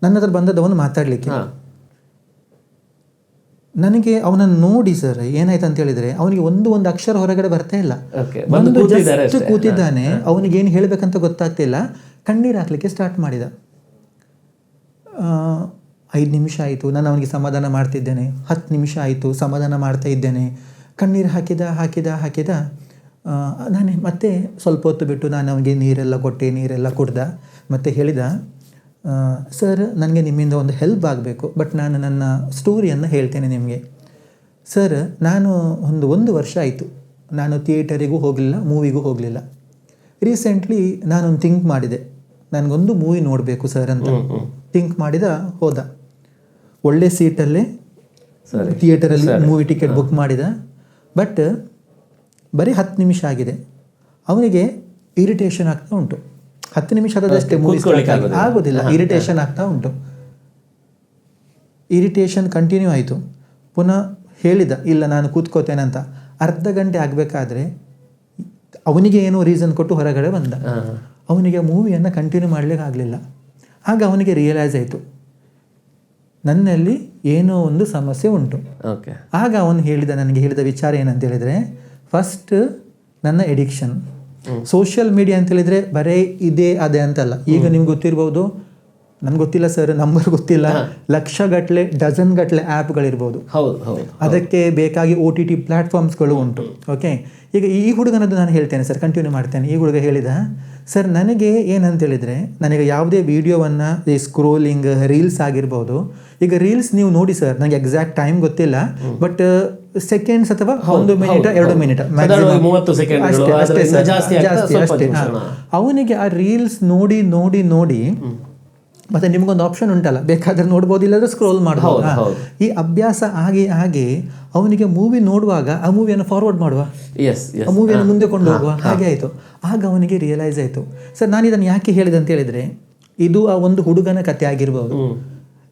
ನನ್ನ ಹತ್ರ ಬಂದದವನು ಮಾತಾಡಲಿಕ್ಕೆ. ನನಗೆ ಅವನನ್ನು ನೋಡಿ ಸರ್ ಏನಾಯ್ತು ಅಂತ ಹೇಳಿದರೆ, ಅವನಿಗೆ ಒಂದು ಅಕ್ಷರ ಹೊರಗಡೆ ಬರ್ತಾ ಇಲ್ಲ. ಜಸ್ಟ್ ಕೂತಿದ್ದಾನೆ, ಅವನಿಗೆ ಏನು ಹೇಳಬೇಕಂತ ಗೊತ್ತಾಗ್ತಿಲ್ಲ. ಕಣ್ಣೀರು ಹಾಕಲಿಕ್ಕೆ ಸ್ಟಾರ್ಟ್ ಮಾಡಿದ. 5 ನಿಮಿಷ ಆಯಿತು, ನಾನು ಅವನಿಗೆ ಸಮಾಧಾನ ಮಾಡ್ತಿದ್ದೇನೆ. 10 ನಿಮಿಷ ಆಯಿತು, ಸಮಾಧಾನ ಮಾಡ್ತಾ ಇದ್ದೇನೆ. ಕಣ್ಣೀರು ಹಾಕಿದ. ನಾನು ಮತ್ತೆ ಸ್ವಲ್ಪ ಹೊತ್ತು ಬಿಟ್ಟು ನಾನು ಅವನಿಗೆ ನೀರೆಲ್ಲ ಕುಡ್ದ. ಮತ್ತು ಹೇಳಿದ, ಸರ್, ನನಗೆ ನಿಮ್ಮಿಂದ ಒಂದು ಹೆಲ್ಪ್ ಆಗಬೇಕು, ಬಟ್ ನಾನು ನನ್ನ ಸ್ಟೋರಿಯನ್ನು ಹೇಳ್ತೇನೆ ನಿಮಗೆ. ಸರ್, ನಾನು ಒಂದು ವರ್ಷ ಆಯಿತು, ನಾನು ಥಿಯೇಟರಿಗೂ ಹೋಗಲಿಲ್ಲ, ಮೂವಿಗೂ ಹೋಗಲಿಲ್ಲ. ರೀಸೆಂಟ್ಲಿ ನಾನೊಂದು ಥಿಂಕ್ ಮಾಡಿದೆ, ನನಗೊಂದು ಮೂವಿ ನೋಡಬೇಕು ಸರ್ ಅಂತ ಥಿಂಕ್ ಮಾಡಿದ. ಹೋದ, ಒಳ್ಳೆ ಸೀಟಲ್ಲೇ ಥಿಯೇಟರಲ್ಲಿ ಮೂವಿ ಟಿಕೆಟ್ ಬುಕ್ ಮಾಡಿದ. ಬಟ್ ಬರೀ 10 ನಿಮಿಷ ಆಗಿದೆ, ಅವನಿಗೆ ಇರಿಟೇಷನ್ ಆಗ್ತಾ ಉಂಟು. 10 ನಿಮಿಷ ಆದದಷ್ಟೇ ಮೂವಿ ಆಗೋದಿಲ್ಲ, ಇರಿಟೇಷನ್ ಆಗ್ತಾ ಉಂಟು. ಇರಿಟೇಷನ್ ಕಂಟಿನ್ಯೂ ಆಯಿತು. ಪುನಃ ಹೇಳಿದ, ಇಲ್ಲ ನಾನು ಕೂತ್ಕೋತೇನೆ ಅಂತ. ಅರ್ಧ ಗಂಟೆ ಆಗಬೇಕಾದ್ರೆ ಅವನಿಗೆ ಏನೋ ರೀಸನ್ ಕೊಟ್ಟು ಹೊರಗಡೆ ಬಂದ. ಅವನಿಗೆ ಮೂವಿಯನ್ನು ಕಂಟಿನ್ಯೂ ಮಾಡಲಿಕ್ಕೆ ಆಗಲಿಲ್ಲ. ಆಗ ಅವನಿಗೆ ರಿಯಲೈಸ್ ಆಯಿತು, ನನ್ನಲ್ಲಿ ಏನೋ ಒಂದು ಸಮಸ್ಯೆ ಉಂಟು. ಆಗ ಅವನು ನನಗೆ ಹೇಳಿದ ವಿಚಾರ ಏನಂತ ಹೇಳಿದರೆ, ಫಸ್ಟ್ ನನ್ನ ಎಡಿಕ್ಷನ್. ಸೋಷಿಯಲ್ ಮೀಡಿಯಾ ಅಂತ ಹೇಳಿದರೆ ಬರೀ ಇದೇ ಅದೇ ಅಂತಲ್ಲ. ಈಗ ನಿಮ್ಗೆ ಗೊತ್ತಿರ್ಬೋದು, ನನ್ಗೆ ಗೊತ್ತಿಲ್ಲ ಸರ್, ನಂಬರ್ ಗೊತ್ತಿಲ್ಲ, ಲಕ್ಷಗಟ್ಟಲೆ, ಡಜನ್ ಗಟ್ಟಲೆ ಆ್ಯಪ್ಗಳಿರ್ಬೋದು. ಅದಕ್ಕೆ ಬೇಕಾಗಿ OTT ಪ್ಲ್ಯಾಟ್ಫಾರ್ಮ್ಸ್ಗಳು ಉಂಟು. ಓಕೆ, ಈಗ ಈ ಹುಡುಗನದ್ದು ನಾನು ಹೇಳ್ತೇನೆ ಸರ್, ಕಂಟಿನ್ಯೂ ಮಾಡ್ತೇನೆ. ಈ ಹುಡುಗ ಹೇಳಿದ, ಸರ್, ನನಗೆ ಏನಂತ ಹೇಳಿದರೆ, ನನಗೆ ಯಾವುದೇ ವಿಡಿಯೋವನ್ನು, ಈ ಸ್ಕ್ರೋಲಿಂಗ್ ರೀಲ್ಸ್ ಆಗಿರ್ಬೋದು, ಈಗ ರೀಲ್ಸ್ ನೀವು ನೋಡಿ ಸರ್, ನನಗೆ ಎಕ್ಸಾಕ್ಟ್ ಟೈಮ್ ಗೊತ್ತಿಲ್ಲ, ಬಟ್ ಸೆಕೆಂಡ್ಸ್ ಅಥವಾ 1 ಮಿನಿಟ್ 2 ಮಿನಿಟ್ ಅಷ್ಟೇ. ಅವನಿಗೆ ಆ ರೀಲ್ಸ್ ನೋಡಿ ಮತ್ತೆ ನಿಮ್ಗೊಂದು ಆಪ್ಷನ್ ಉಂಟಲ್ಲ, ಬೇಕಾದ್ರೆ ನೋಡ್ಬೋದು, ಇಲ್ಲಾಂದ್ರೆ ಸ್ಕ್ರೋಲ್ ಮಾಡ್ಬೋದು. ಈ ಅಭ್ಯಾಸ ಆಗಿ ಅವನಿಗೆ ಮೂವಿ ನೋಡುವಾಗ ಆ ಮೂವಿಯನ್ನು ಫಾರ್ವರ್ಡ್ ಮಾಡುವ, ಆ ಮೂವಿಯನ್ನು ಮುಂದೆ ಕೊಂಡು ಹೋಗುವ, ಹಾಗೆ ಆಯಿತು. ಆಗ ಅವನಿಗೆ ರಿಯಲೈಸ್ ಆಯಿತು. ಸರ್, ನಾನು ಇದನ್ನು ಯಾಕೆ ಹೇಳಿದೆ ಅಂತ ಹೇಳಿದರೆ, ಇದು ಆ ಒಂದು ಹುಡುಗನ ಕತೆ ಆಗಿರ್ಬೋದು.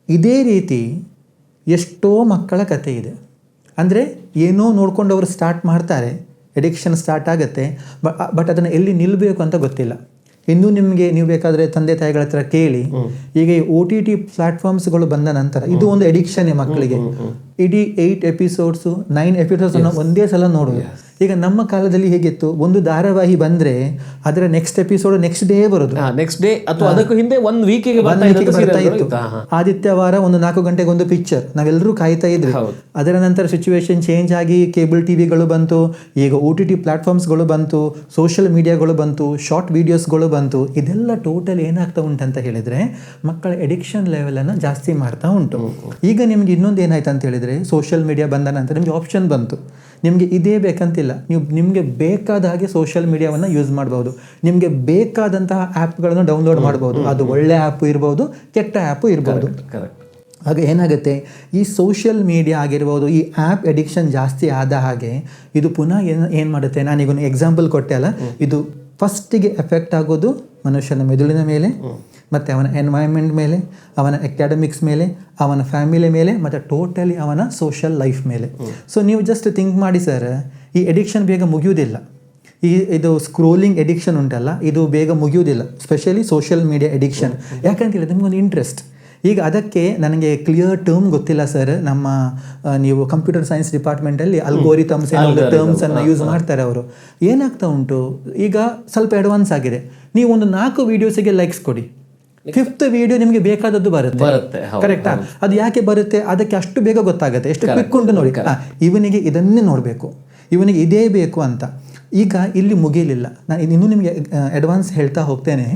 ಇದೇ ರೀತಿ ಎಷ್ಟೋ ಮಕ್ಕಳ ಕತೆ ಇದೆ. ಅಂದರೆ ಏನೋ ನೋಡ್ಕೊಂಡು ಅವರು ಸ್ಟಾರ್ಟ್ ಮಾಡ್ತಾರೆ, ಎಡಿಕ್ಷನ್ ಸ್ಟಾರ್ಟ್ ಆಗುತ್ತೆ. ಬಟ್ ಅದನ್ನು ಎಲ್ಲಿ ನಿಲ್ಲಬೇಕು ಅಂತ ಗೊತ್ತಿಲ್ಲ. ಇನ್ನೂ ನಿಮಗೆ ನೀವು ಬೇಕಾದರೆ ತಂದೆ ತಾಯಿಗಳ ಹತ್ರ ಕೇಳಿ. ಈಗ ಈ OTT ಪ್ಲಾಟ್ಫಾರ್ಮ್ಸ್ಗಳು ಬಂದ ನಂತರ ಇದು ಒಂದು ಎಡಿಕ್ಷನ್ ಮಕ್ಕಳಿಗೆ. ಇಡೀ 8 ಎಪಿಸೋಡ್ಸು 9 ಎಪಿಸೋಡ್ಸ್ ಒಂದೇ ಸಲ ನೋಡೋದು. ಈಗ ನಮ್ಮ ಕಾಲದಲ್ಲಿ ಹೇಗಿತ್ತು, ಒಂದು ಧಾರಾವಾಹಿ ಬಂದ್ರೆ ಅದರ ನೆಕ್ಸ್ಟ್ ಎಪಿಸೋಡ್ ನೆಕ್ಸ್ಟ್ ಡೇ ಬರೋದು, ನೆಕ್ಸ್ಟ್ ಡೇ ಅಥವಾ ಅದಕ್ಕೂ ಹಿಂದೆ ಒಂದು ವೀಕಿಗೆ ಬರ್ತಾ ಇತ್ತು. ಆದಿತ್ಯವಾರ ಒಂದು 4 ಗಂಟೆಗೆ ಒಂದು ಪಿಕ್ಚರ್ ನಾವೆಲ್ಲರೂ ಕಾಯ್ತಾ ಇದ್ವಿ. ಅದರ ನಂತರ ಸಿಚುವೇಶನ್ ಚೇಂಜ್ ಆಗಿ ಕೇಬಲ್ ಟಿವಿಗಳು ಬಂತು, ಈಗ OTT ಪ್ಲಾಟ್ಫಾರ್ಮ್ಸ್ಗಳು ಬಂತು, ಸೋಷಿಯಲ್ ಮೀಡಿಯಾಗಳು ಬಂತು, ಶಾರ್ಟ್ ವಿಡಿಯೋಸ್ಗಳು ಬಂತು. ಇದೆಲ್ಲ ಟೋಟಲ್ ಏನಾಗ್ತಾ ಉಂಟು ಅಂತ ಹೇಳಿದ್ರೆ ಮಕ್ಕಳ ಎಡಿಕ್ಷನ್ ಲೆವೆಲ್ ಅನ್ನು ಜಾಸ್ತಿ ಮಾಡ್ತಾ ಉಂಟು. ಈಗ ನಿಮ್ಗೆ ಇನ್ನೊಂದು ಏನಾಯ್ತು ಅಂತ ಹೇಳಿದ್ರೆ ಸೋಷಿಯಲ್ ಮೀಡಿಯಾ ಬಂದ ನಂತರ ನಿಮ್ಗೆ ಆಪ್ಷನ್ ಬಂತು. ನಿಮಗೆ ಇದೇ ಬೇಕಂತಿಲ್ಲ, ನಿಮಗೆ ಬೇಕಾದ ಹಾಗೆ ಸೋಷಿಯಲ್ ಮೀಡಿಯಾವನ್ನು ಯೂಸ್ ಮಾಡ್ಬೋದು. ನಿಮಗೆ ಬೇಕಾದಂತಹ ಆ್ಯಪ್ಗಳನ್ನು ಡೌನ್ಲೋಡ್ ಮಾಡ್ಬೋದು. ಅದು ಒಳ್ಳೆ ಆ್ಯಪ್ ಇರ್ಬೋದು, ಕೆಟ್ಟ ಆ್ಯಪು ಇರ್ಬೋದು. ಆಗ ಏನಾಗುತ್ತೆ, ಈ ಸೋಷಿಯಲ್ ಮೀಡಿಯಾ ಆಗಿರ್ಬೋದು, ಈ ಆ್ಯಪ್ ಎಡಿಕ್ಷನ್ ಜಾಸ್ತಿ ಆದ ಹಾಗೆ ಇದು ಪುನಃ ಏನು ಮಾಡುತ್ತೆ, ನಾನೀಗೊಂದು ಎಕ್ಸಾಂಪಲ್ ಕೊಟ್ಟೆ ಅಲ್ಲ, ಇದು ಫಸ್ಟಿಗೆ ಎಫೆಕ್ಟ್ ಆಗೋದು ಮನುಷ್ಯನ ಮೆದುಳಿನ ಮೇಲೆ, ಮತ್ತು ಅವನ ಎನ್ವೈರ್ಮೆಂಟ್ ಮೇಲೆ, ಅವನ ಅಕಾಡೆಮಿಕ್ಸ್ ಮೇಲೆ, ಅವನ ಫ್ಯಾಮಿಲಿ ಮೇಲೆ, ಮತ್ತು ಟೋಟಲಿ ಅವನ ಸೋಷಿಯಲ್ ಲೈಫ್ ಮೇಲೆ. ಸೊ ನೀವು ಜಸ್ಟ್ ಥಿಂಕ್ ಮಾಡಿ ಸರ್, ಈ ಎಡಿಕ್ಷನ್ ಬೇಗ ಮುಗಿಯುವುದಿಲ್ಲ. ಇದು ಸ್ಕ್ರೋಲಿಂಗ್ ಎಡಿಕ್ಷನ್ ಉಂಟಲ್ಲ, ಇದು ಬೇಗ ಮುಗಿಯುವುದಿಲ್ಲ, ಸ್ಪೆಷಲಿ ಸೋಷಿಯಲ್ ಮೀಡಿಯಾ ಎಡಿಕ್ಷನ್. ಯಾಕಂತ ಹೇಳಿದ್ರೆ ನಿಮಗೊಂದು ಇಂಟ್ರೆಸ್ಟ್. ಈಗ ಅದಕ್ಕೆ ನನಗೆ ಕ್ಲಿಯರ್ ಟರ್ಮ್ ಗೊತ್ತಿಲ್ಲ ಸರ್. ನಮ್ಮ ನೀವು ಕಂಪ್ಯೂಟರ್ ಸೈನ್ಸ್ ಡಿಪಾರ್ಟ್ಮೆಂಟಲ್ಲಿ ಅಲ್ಗೋರಿಥಮ್ಸ್ ಏನೋ ಟರ್ಮ್ಸನ್ನು ಯೂಸ್ ಮಾಡ್ತಾರೆ ಅವರು. ಏನಾಗ್ತಾ ಉಂಟು, ಈಗ ಸ್ವಲ್ಪ ಅಡ್ವಾನ್ಸ್ ಆಗಿದೆ. ನೀವು ಒಂದು 4 ವೀಡಿಯೋಸಿಗೆ ಲೈಕ್ಸ್ ಕೊಡಿ, 5th ವಿಡಿಯೋ ನಿಮಗೆ ಬೇಕಾದದ್ದು ಬರುತ್ತೆ. ಕರೆಕ್ಟಾ? ಅದು ಯಾಕೆ ಬರುತ್ತೆ, ಅದಕ್ಕೆ ಅಷ್ಟು ಬೇಗ ಗೊತ್ತಾಗುತ್ತೆ, ಎಷ್ಟು ಕ್ವಿಕ್ ಉಂಟು ನೋಡಿ. ಇವನಿಗೆ ಇದನ್ನೇ ನೋಡಬೇಕು, ಇವನಿಗೆ ಇದೇ ಬೇಕು ಅಂತ. ಈಗ ಇಲ್ಲಿ ಮುಗಿಯಲಿಲ್ಲ. ನಾನು ಇನ್ನೂ ನಿಮಗೆ ಅಡ್ವಾನ್ಸ್ ಹೇಳ್ತಾ ಹೋಗ್ತೇನೆ.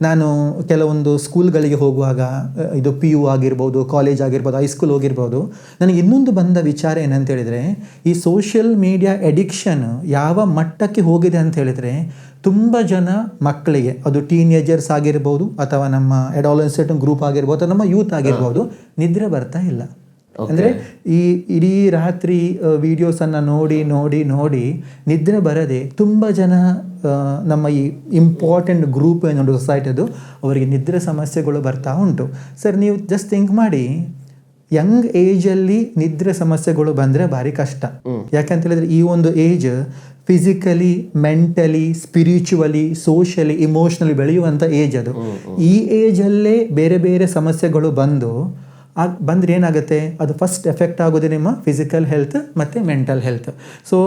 ನಾನು ಕೆಲವೊಂದು ಸ್ಕೂಲ್ಗಳಿಗೆ ಹೋಗುವಾಗ, ಇದು PU ಆಗಿರ್ಬೋದು, ಕಾಲೇಜ್ ಆಗಿರ್ಬೋದು, ಹೈಸ್ಕೂಲ್ ಹೋಗಿರ್ಬೋದು, ನನಗೆ ಇನ್ನೊಂದು ಬಂದ ವಿಚಾರ ಏನಂತ ಹೇಳಿದರೆ, ಈ ಸೋಷಿಯಲ್ ಮೀಡಿಯಾ ಎಡಿಕ್ಷನ್ ಯಾವ ಮಟ್ಟಕ್ಕೆ ಹೋಗಿದೆ ಅಂತ ಹೇಳಿದರೆ, ತುಂಬ ಜನ ಮಕ್ಕಳಿಗೆ, ಅದು ಟೀನೇಜರ್ಸ್ ಆಗಿರ್ಬೋದು ಅಥವಾ ನಮ್ಮ ಅಡಾಲಸೆಂಟ್ ಗ್ರೂಪ್ ಆಗಿರ್ಬೋದು ಅಥವಾ ನಮ್ಮ ಯೂತ್ ಆಗಿರ್ಬೋದು, ನಿದ್ರೆ ಬರ್ತಾ ಇಲ್ಲ. ಅಂದರೆ ಈ ಇಡೀ ರಾತ್ರಿ ವಿಡಿಯೋಸನ್ನು ನೋಡಿ ನೋಡಿ ನೋಡಿ ನಿದ್ರೆ ಬರದೆ ತುಂಬ ಜನ ನಮ್ಮ ಈ ಇಂಪಾರ್ಟೆಂಟ್ ಗ್ರೂಪ್ ಏನೋ ಸೊಸೈಟಿದು, ಅವರಿಗೆ ನಿದ್ರೆ ಸಮಸ್ಯೆಗಳು ಬರ್ತಾ ಉಂಟು. ಸರ್ ನೀವು ಜಸ್ಟ್ ಥಿಂಕ್ ಮಾಡಿ, ಯಂಗ್ ಏಜಲ್ಲಿ ನಿದ್ರೆ ಸಮಸ್ಯೆಗಳು ಬಂದರೆ ಭಾರಿ ಕಷ್ಟ. ಯಾಕಂತ ಹೇಳಿದ್ರೆ ಈ ಒಂದು age physically, mentally, spiritually, socially, emotionally ಬೆಳೆಯುವಂಥ ಏಜ್ ಅದು. ಈ ಏಜಲ್ಲೇ ಬೇರೆ ಬೇರೆ ಸಮಸ್ಯೆಗಳು ಬಂದರೆ ಏನಾಗುತ್ತೆ, ಅದು ಫಸ್ಟ್ ಎಫೆಕ್ಟ್ ಆಗೋದು ನಿಮ್ಮ ಫಿಸಿಕಲ್ ಹೆಲ್ತ್ ಮತ್ತು ಮೆಂಟಲ್ ಹೆಲ್ತ್. ಸೊ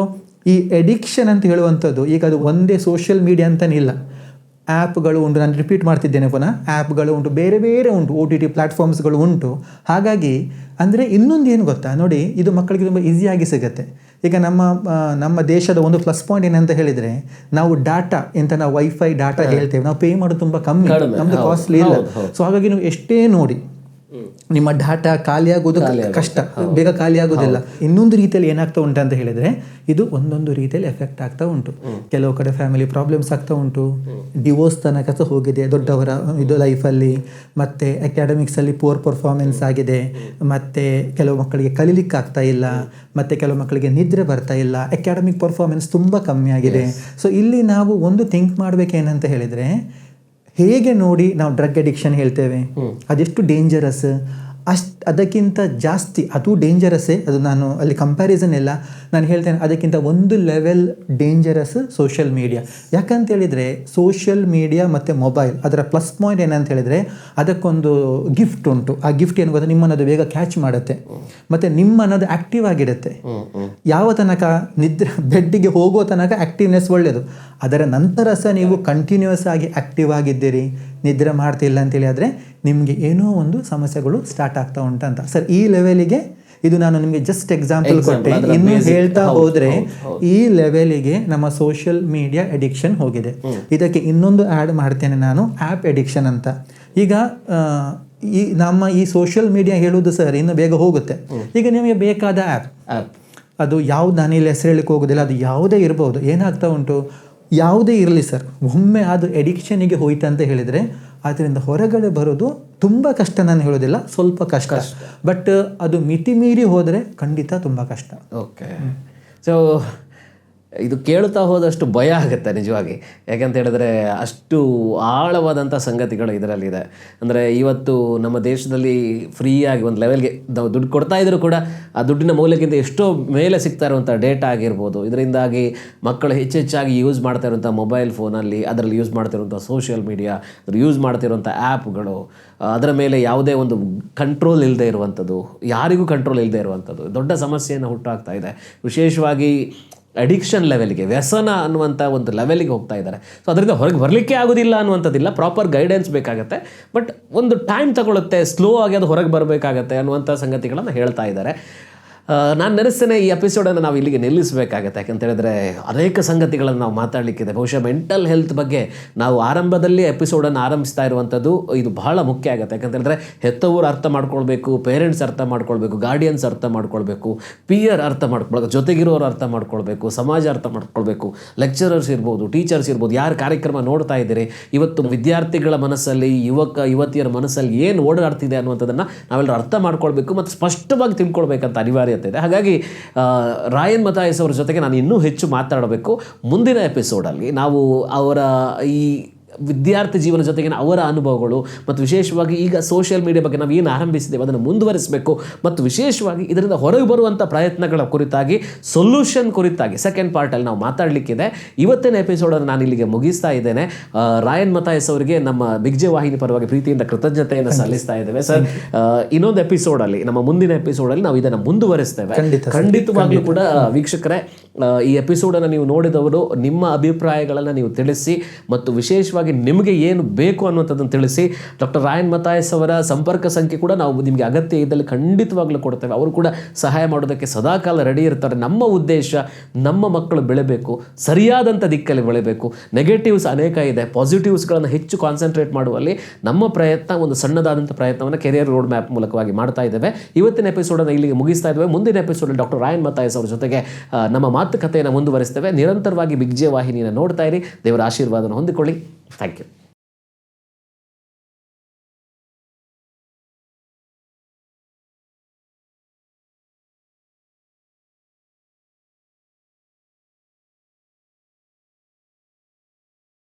ಈ ಎಡಿಕ್ಷನ್ ಅಂತ ಹೇಳುವಂಥದ್ದು, ಈಗ ಅದು ಒಂದೇ ಸೋಷಿಯಲ್ ಮೀಡಿಯಾ ಅಂತನಿಲ್ಲ, ಆ್ಯಪ್ಗಳು ಉಂಟು. ನಾನು ರಿಪೀಟ್ ಮಾಡ್ತಿದ್ದೇನೆ ಪುನಃ, ಆ್ಯಪ್ಗಳು ಉಂಟು, ಬೇರೆ ಬೇರೆ ಉಂಟು, OTT ಪ್ಲ್ಯಾಟ್ಫಾರ್ಮ್ಸ್ಗಳು ಉಂಟು. ಹಾಗಾಗಿ ಅಂದರೆ ಇನ್ನೊಂದು ಏನು ಗೊತ್ತಾ ನೋಡಿ, ಇದು ಮಕ್ಕಳಿಗೆ ತುಂಬ ಈಸಿಯಾಗಿ ಸಿಗುತ್ತೆ. ಈಗ ನಮ್ಮ ದೇಶದ ಒಂದು ಪ್ಲಸ್ ಪಾಯಿಂಟ್ ಏನಂತ ಹೇಳಿದರೆ, ನಾವು ಡಾಟಾ ಎಂತ, ನಾವು ವೈಫೈ ಡಾಟಾ ಹೇಳ್ತೇವೆ, ನಾವು ಪೇ ಮಾಡೋದು ತುಂಬ ಕಮ್ಮಿ, ನಮ್ಮದು ಕಾಸ್ಟ್ಲಿ ಇಲ್ಲ. ಸೊ ಹಾಗಾಗಿ ನೀವು ಎಷ್ಟೇ ನೋಡಿ ನಿಮ್ಮ ಡಾಟಾ ಖಾಲಿ ಆಗೋದು ಕಷ್ಟ, ಬೇಗ ಖಾಲಿ ಆಗೋದಿಲ್ಲ. ಇನ್ನೊಂದು ರೀತಿಯಲ್ಲಿ ಏನಾಗ್ತಾ ಉಂಟು ಅಂತ ಹೇಳಿದರೆ, ಇದು ಒಂದೊಂದು ರೀತಿಯಲ್ಲಿ ಎಫೆಕ್ಟ್ ಆಗ್ತಾ ಉಂಟು. ಕೆಲವು ಕಡೆ ಫ್ಯಾಮಿಲಿ ಪ್ರಾಬ್ಲಮ್ಸ್ ಆಗ್ತಾ ಉಂಟು, ಡಿವೋರ್ಸ್ ತನಕ ಸಹ ಹೋಗಿದೆ ದೊಡ್ಡವರ ಇದು ಲೈಫಲ್ಲಿ, ಮತ್ತು ಅಕಾಡೆಮಿಕ್ಸಲ್ಲಿ ಪೂರ್ ಪರ್ಫಾರ್ಮೆನ್ಸ್ ಆಗಿದೆ, ಮತ್ತು ಕೆಲವು ಮಕ್ಕಳಿಗೆ ಕಲೀಲಿಕ್ಕೆ ಆಗ್ತಾ ಇಲ್ಲ, ಮತ್ತು ಕೆಲವು ಮಕ್ಕಳಿಗೆ ನಿದ್ರೆ ಬರ್ತಾ ಇಲ್ಲ, ಅಕಾಡೆಮಿಕ್ ಪರ್ಫಾರ್ಮೆನ್ಸ್ ತುಂಬ ಕಮ್ಮಿ ಆಗಿದೆ. ಸೊ ಇಲ್ಲಿ ನಾವು ಒಂದು ಥಿಂಕ್ ಮಾಡಬೇಕೇನಂತ ಹೇಳಿದರೆ, ಹೇಗೆ ನೋಡಿ ನಾವು ಡ್ರಗ್ ಅಡಿಕ್ಷನ್ ಹೇಳ್ತೇವೆ, ಅದೆಷ್ಟು ಡೇಂಜರಸ್, ಅದಕ್ಕಿಂತ ಜಾಸ್ತಿ ಅದು ಡೇಂಜರಸ್ಸೇ. ಅದು ನಾನು ಅಲ್ಲಿ ಕಂಪ್ಯಾರಿಸನ್ ಇಲ್ಲ, ನಾನು ಹೇಳ್ತೇನೆ ಅದಕ್ಕಿಂತ ಒಂದು ಲೆವೆಲ್ ಡೇಂಜರಸ್ ಸೋಷಿಯಲ್ ಮೀಡಿಯಾ. ಯಾಕಂತ ಹೇಳಿದರೆ ಸೋಷಿಯಲ್ ಮೀಡಿಯಾ ಮತ್ತು ಮೊಬೈಲ್, ಅದರ ಪ್ಲಸ್ ಪಾಯಿಂಟ್ ಏನಂತ ಹೇಳಿದರೆ, ಅದಕ್ಕೊಂದು ಗಿಫ್ಟ್ ಉಂಟು. ಆ ಗಿಫ್ಟ್ ಏನು ಗೊತ್ತಾ, ನಿಮ್ಮನ್ನದು ಬೇಗ ಕ್ಯಾಚ್ ಮಾಡುತ್ತೆ ಮತ್ತು ನಿಮ್ಮನ್ನದು ಆ್ಯಕ್ಟಿವ್ ಆಗಿಡುತ್ತೆ. ಯಾವ ತನಕ ನಿದ್ರೆ ಬೆಡ್ಡಿಗೆ ಹೋಗೋ ತನಕ ಆ್ಯಕ್ಟಿವ್ನೆಸ್ ಒಳ್ಳೆಯದು. ಅದರ ನಂತರ ಸಹ ನೀವು ಕಂಟಿನ್ಯೂಸ್ ಆಗಿ ಆ್ಯಕ್ಟಿವ್ ಆಗಿದ್ದೀರಿ, ನಿದ್ರೆ ಮಾಡ್ತಿಲ್ಲ ಅಂತೇಳಿ ಆದರೆ ನಿಮಗೆ ಏನೋ ಒಂದು ಸಮಸ್ಯೆಗಳು ಸ್ಟಾರ್ಟ್ ಆಗ್ತಾ ಉಂಟಂತ. ಸರ್ ಈ ಲೆವೆಲಿಗೆ ಇದು ನಾನು ನಿಮಗೆ ಜಸ್ಟ್ ಎಕ್ಸಾಂಪಲ್ ಕೊಟ್ಟೆ. ಇನ್ನು ಹೇಳ್ತಾ ಹೋದರೆ ಈ ಲೆವೆಲಿಗೆ ನಮ್ಮ ಸೋಷಿಯಲ್ ಮೀಡಿಯಾ ಎಡಿಕ್ಷನ್ ಹೋಗಿದೆ. ಇದಕ್ಕೆ ಇನ್ನೊಂದು ಆ್ಯಡ್ ಮಾಡ್ತೇನೆ ನಾನು, ಆ್ಯಪ್ ಎಡಿಕ್ಷನ್ ಅಂತ. ಈಗ ನಮ್ಮ ಈ ಸೋಷಿಯಲ್ ಮೀಡಿಯಾ ಹೇಳೋದು ಸರ್ ಇನ್ನು ಬೇಗ ಹೋಗುತ್ತೆ. ಈಗ ನಿಮಗೆ ಬೇಕಾದ ಆ್ಯಪ್, ಅದು ಯಾವ್ದು, ನಾನಿಲ್ಲಿ ಹೆಸರು ಹೇಳಿಕ್ಕೆ ಹೋಗೋದಿಲ್ಲ, ಅದು ಯಾವುದೇ ಇರ್ಬೋದು. ಏನಾಗ್ತಾ ಉಂಟು, ಯಾವುದೇ ಇರಲಿ ಸರ್, ಒಮ್ಮೆ ಅದು ಎಡಿಕ್ಷನಿಗೆ ಹೋಯ್ತು ಅಂತ ಹೇಳಿದರೆ ಅದರಿಂದ ಹೊರಗಡೆ ಬರೋದು ತುಂಬ ಕಷ್ಟ. ನಾನು ಹೇಳೋದಿಲ್ಲ, ಸ್ವಲ್ಪ ಕಷ್ಟ, ಬಟ್ ಅದು ಮಿತಿ ಮೀರಿ ಹೋದರೆ ಖಂಡಿತ ತುಂಬ ಕಷ್ಟ. ಓಕೆ. ಸೊ ಇದು ಕೇಳ್ತಾ ಹೋದಷ್ಟು ಭಯ ಆಗುತ್ತೆ ನಿಜವಾಗಿ. ಯಾಕಂತ ಹೇಳಿದ್ರೆ ಅಷ್ಟು ಆಳವಾದಂಥ ಸಂಗತಿಗಳು ಇದರಲ್ಲಿದೆ. ಅಂದರೆ ಇವತ್ತು ನಮ್ಮ ದೇಶದಲ್ಲಿ ಫ್ರೀಯಾಗಿ ಒಂದು ಲೆವೆಲ್ಗೆ ದುಡ್ಡು ಕೊಡ್ತಾ ಇದ್ರು ಕೂಡ ಆ ದುಡ್ಡಿನ ಮೌಲ್ಯಕ್ಕಿಂತ ಎಷ್ಟೋ ಮೇಲೆ ಸಿಗ್ತಾ ಇರುವಂಥ ಡೇಟಾ ಆಗಿರ್ಬೋದು. ಇದರಿಂದಾಗಿ ಮಕ್ಕಳು ಹೆಚ್ಚೆಚ್ಚಾಗಿ ಯೂಸ್ ಮಾಡ್ತಾ ಇರುವಂಥ ಮೊಬೈಲ್ ಫೋನಲ್ಲಿ, ಅದರಲ್ಲಿ ಯೂಸ್ ಮಾಡ್ತಿರುವಂಥ ಸೋಷಿಯಲ್ ಮೀಡಿಯಾ, ಅದ್ರ ಯೂಸ್ ಮಾಡ್ತಿರುವಂಥ ಆ್ಯಪ್ಗಳು, ಅದರ ಮೇಲೆ ಯಾವುದೇ ಒಂದು ಕಂಟ್ರೋಲ್ ಇಲ್ಲದೆ ಇರುವಂಥದ್ದು, ಯಾರಿಗೂ ಕಂಟ್ರೋಲ್ ಇಲ್ಲದೆ ಇರುವಂಥದ್ದು ದೊಡ್ಡ ಸಮಸ್ಯೆಯನ್ನು ಹುಟ್ಟಾಗ್ತಾ ಇದೆ. ವಿಶೇಷವಾಗಿ ಅಡಿಕ್ಷನ್ ಲೆವೆಲ್ಗೆ, ವ್ಯಸನ ಅನ್ನುವಂಥ ಒಂದು ಲೆವೆಲಿಗೆ ಹೋಗ್ತಾ ಇದ್ದಾರೆ. ಸೊ ಅದರಿಂದ ಹೊರಗೆ ಬರಲಿಕ್ಕೆ ಆಗೋದಿಲ್ಲ ಅನ್ನುವಂಥದ್ದಿಲ್ಲ, ಪ್ರಾಪರ್ ಗೈಡೆನ್ಸ್ ಬೇಕಾಗತ್ತೆ. ಬಟ್ ಒಂದು ಟೈಮ್ ತಗೊಳುತ್ತೆ, ಸ್ಲೋ ಆಗಿ ಅದು ಹೊರಗೆ ಬರಬೇಕಾಗತ್ತೆ ಅನ್ನುವಂಥ ಸಂಗತಿಗಳನ್ನು ಹೇಳ್ತಾ ಇದ್ದಾರೆ. ನಾನು ನೆನೆಸ್ತೇನೆ ಈ ಎಪಿಸೋಡನ್ನು ನಾವು ಇಲ್ಲಿಗೆ ನಿಲ್ಲಿಸಬೇಕಾಗತ್ತೆ. ಯಾಕಂತ ಹೇಳಿದ್ರೆ ಅನೇಕ ಸಂಗತಿಗಳನ್ನು ನಾವು ಮಾತಾಡಲಿಕ್ಕಿದೆ. ಬಹುಶಃ ಮೆಂಟಲ್ ಹೆಲ್ತ್ ಬಗ್ಗೆ ನಾವು ಆರಂಭದಲ್ಲಿ ಎಪಿಸೋಡನ್ನು ಆರಂಭಿಸ್ತಾ ಇರುವಂಥದ್ದು ಇದು ಬಹಳ ಮುಖ್ಯ ಆಗುತ್ತೆ. ಯಾಕಂತ ಹೇಳಿದ್ರೆ ಹೆತ್ತವರು ಅರ್ಥ ಮಾಡ್ಕೊಳ್ಬೇಕು, ಪೇರೆಂಟ್ಸ್ ಅರ್ಥ ಮಾಡ್ಕೊಳ್ಬೇಕು, ಗಾರ್ಡಿಯನ್ಸ್ ಅರ್ಥ ಮಾಡ್ಕೊಳ್ಬೇಕು, ಪಿಯರ್ ಅರ್ಥ ಮಾಡ್ಕೊಳ್ಬೇಕು, ಜೊತೆಗಿರೋರು ಅರ್ಥ ಮಾಡ್ಕೊಳ್ಬೇಕು, ಸಮಾಜ ಅರ್ಥ ಮಾಡ್ಕೊಳ್ಬೇಕು, ಲೆಕ್ಚರರ್ಸ್ ಇರ್ಬೋದು, ಟೀಚರ್ಸ್ ಇರ್ಬೋದು, ಯಾರು ಕಾರ್ಯಕ್ರಮ ನೋಡ್ತಾ ಇದ್ದೀರಿ, ಇವತ್ತು ವಿದ್ಯಾರ್ಥಿಗಳ ಮನಸ್ಸಲ್ಲಿ, ಯುವತಿಯರ ಮನಸ್ಸಲ್ಲಿ ಏನು ಓಡಾಡ್ತಿದೆ ಅನ್ನುವಂಥದ್ದನ್ನು ನಾವೆಲ್ಲರೂ ಅರ್ಥ ಮಾಡ್ಕೊಳ್ಬೇಕು ಮತ್ತು ಸ್ಪಷ್ಟವಾಗಿ ತಿಳ್ಕೊಳ್ಬೇಕಂತ ಅನಿವಾರ್ಯ ಇದೆ. ಹಾಗಾಗಿ ರಾಯನ್ ಮಥಾಯಸ್ ಅವರ ಜೊತೆಗೆ ನಾನು ಇನ್ನೂ ಹೆಚ್ಚು ಮಾತಾಡಬೇಕು. ಮುಂದಿನ ಎಪಿಸೋಡಲ್ಲಿ ನಾವು ಅವರ ಈ ವಿದ್ಯಾರ್ಥಿ ಜೀವನ ಜೊತೆಗಿನ ಅವರ ಅನುಭವಗಳು ಮತ್ತು ವಿಶೇಷವಾಗಿ ಈಗ ಸೋಷಿಯಲ್ ಮೀಡಿಯಾ ಬಗ್ಗೆ ನಾವು ಏನು ಆರಂಭಿಸಿದ್ದೇವೆ ಅದನ್ನು ಮುಂದುವರಿಸಬೇಕು ಮತ್ತು ವಿಶೇಷವಾಗಿ ಇದರಿಂದ ಹೊರಗೆ ಬರುವಂಥ ಪ್ರಯತ್ನಗಳ ಕುರಿತಾಗಿ, ಸೊಲ್ಯೂಷನ್ ಕುರಿತಾಗಿ ಸೆಕೆಂಡ್ ಪಾರ್ಟಲ್ಲಿ ನಾವು ಮಾತಾಡಲಿಕ್ಕಿದೆ. ಇವತ್ತಿನ ಎಪಿಸೋಡನ್ನು ನಾನು ಇಲ್ಲಿಗೆ ಮುಗಿಸ್ತಾ ಇದ್ದೇನೆ. ರಾಯನ್ ಮಥಾಯಸ್ ಅವರಿಗೆ ನಮ್ಮ ಬಿಗ್ ಜೆ ವಾಹಿನಿ ಪರವಾಗಿ ಪ್ರೀತಿಯಿಂದ ಕೃತಜ್ಞತೆಯನ್ನು ಸಲ್ಲಿಸ್ತಾ ಇದ್ದೇವೆ. ಸರ್, ಇನ್ನೊಂದು ಎಪಿಸೋಡಲ್ಲಿ, ನಮ್ಮ ಮುಂದಿನ ಎಪಿಸೋಡಲ್ಲಿ ನಾವು ಇದನ್ನು ಮುಂದುವರಿಸ್ತೇವೆ. ಖಂಡಿತವಾಗ್ಲೂ ಕೂಡ ವೀಕ್ಷಕರೇ, ಈ ಎಪಿಸೋಡನ್ನು ನೀವು ನೋಡಿದವರು ನಿಮ್ಮ ಅಭಿಪ್ರಾಯಗಳನ್ನು ನೀವು ತಿಳಿಸಿ ಮತ್ತು ವಿಶೇಷವಾಗಿ ನಿಮಗೆ ಏನು ಬೇಕು ಅನ್ನುವಂಥದ್ದನ್ನು ತಿಳಿಸಿ. ಡಾಕ್ಟರ್ ರಾಯನ್ ಮಥಾಯಸ್ ಅವರ ಸಂಪರ್ಕ ಸಂಖ್ಯೆ ಕೂಡ ನಾವು ನಿಮಗೆ ಅಗತ್ಯ ಇದ್ದಲ್ಲಿ ಖಂಡಿತವಾಗ್ಲೂ ಕೊಡ್ತೇವೆ. ಅವರು ಕೂಡ ಸಹಾಯ ಮಾಡೋದಕ್ಕೆ ಸದಾಕಾಲ ರೆಡಿ ಇರ್ತಾರೆ. ನಮ್ಮ ಉದ್ದೇಶ ನಮ್ಮ ಮಕ್ಕಳು ಬೆಳೆಬೇಕು, ಸರಿಯಾದಂಥ ದಿಕ್ಕಲ್ಲಿ ಬೆಳೆಬೇಕು. ನೆಗೆಟಿವ್ಸ್ ಅನೇಕ ಇದೆ, ಪಾಸಿಟಿವ್ಸ್ಗಳನ್ನು ಹೆಚ್ಚು ಕಾನ್ಸಂಟ್ರೇಟ್ ಮಾಡುವಲ್ಲಿ ನಮ್ಮ ಪ್ರಯತ್ನ, ಒಂದು ಸಣ್ಣದಾದಂಥ ಪ್ರಯತ್ನವನ್ನು ಕೆರಿಯರ್ ರೋಡ್ ಮ್ಯಾಪ್ ಮೂಲಕವಾಗಿ ಮಾಡ್ತಾ ಇದ್ದೇವೆ. ಇವತ್ತಿನ ಎಪಿಸೋಡನ್ನು ಇಲ್ಲಿಗೆ ಮುಗಿಸ್ತಾ ಇದ್ದೇವೆ. ಮುಂದಿನ ಎಪಿಸೋಡಲ್ಲಿ ಡಾಕ್ಟರ್ ರಾಯನ್ ಮಥಾಯಸ್ ಅವರ ಜೊತೆಗೆ ನಮ್ಮ ಮಾತುಕತೆಯನ್ನು ಮುಂದುವರಿಸ್ತೇವೆ. ನಿರಂತರವಾಗಿ ಬಿಗ್ ಜೆ ವಾಹಿನಿಯನ್ನು ನೋಡ್ತಾ ಇರಿ. ದೇವರ ಆಶೀರ್ವಾದನ ಹೊಂದಿಕೊಳ್ಳಿ. Thank you.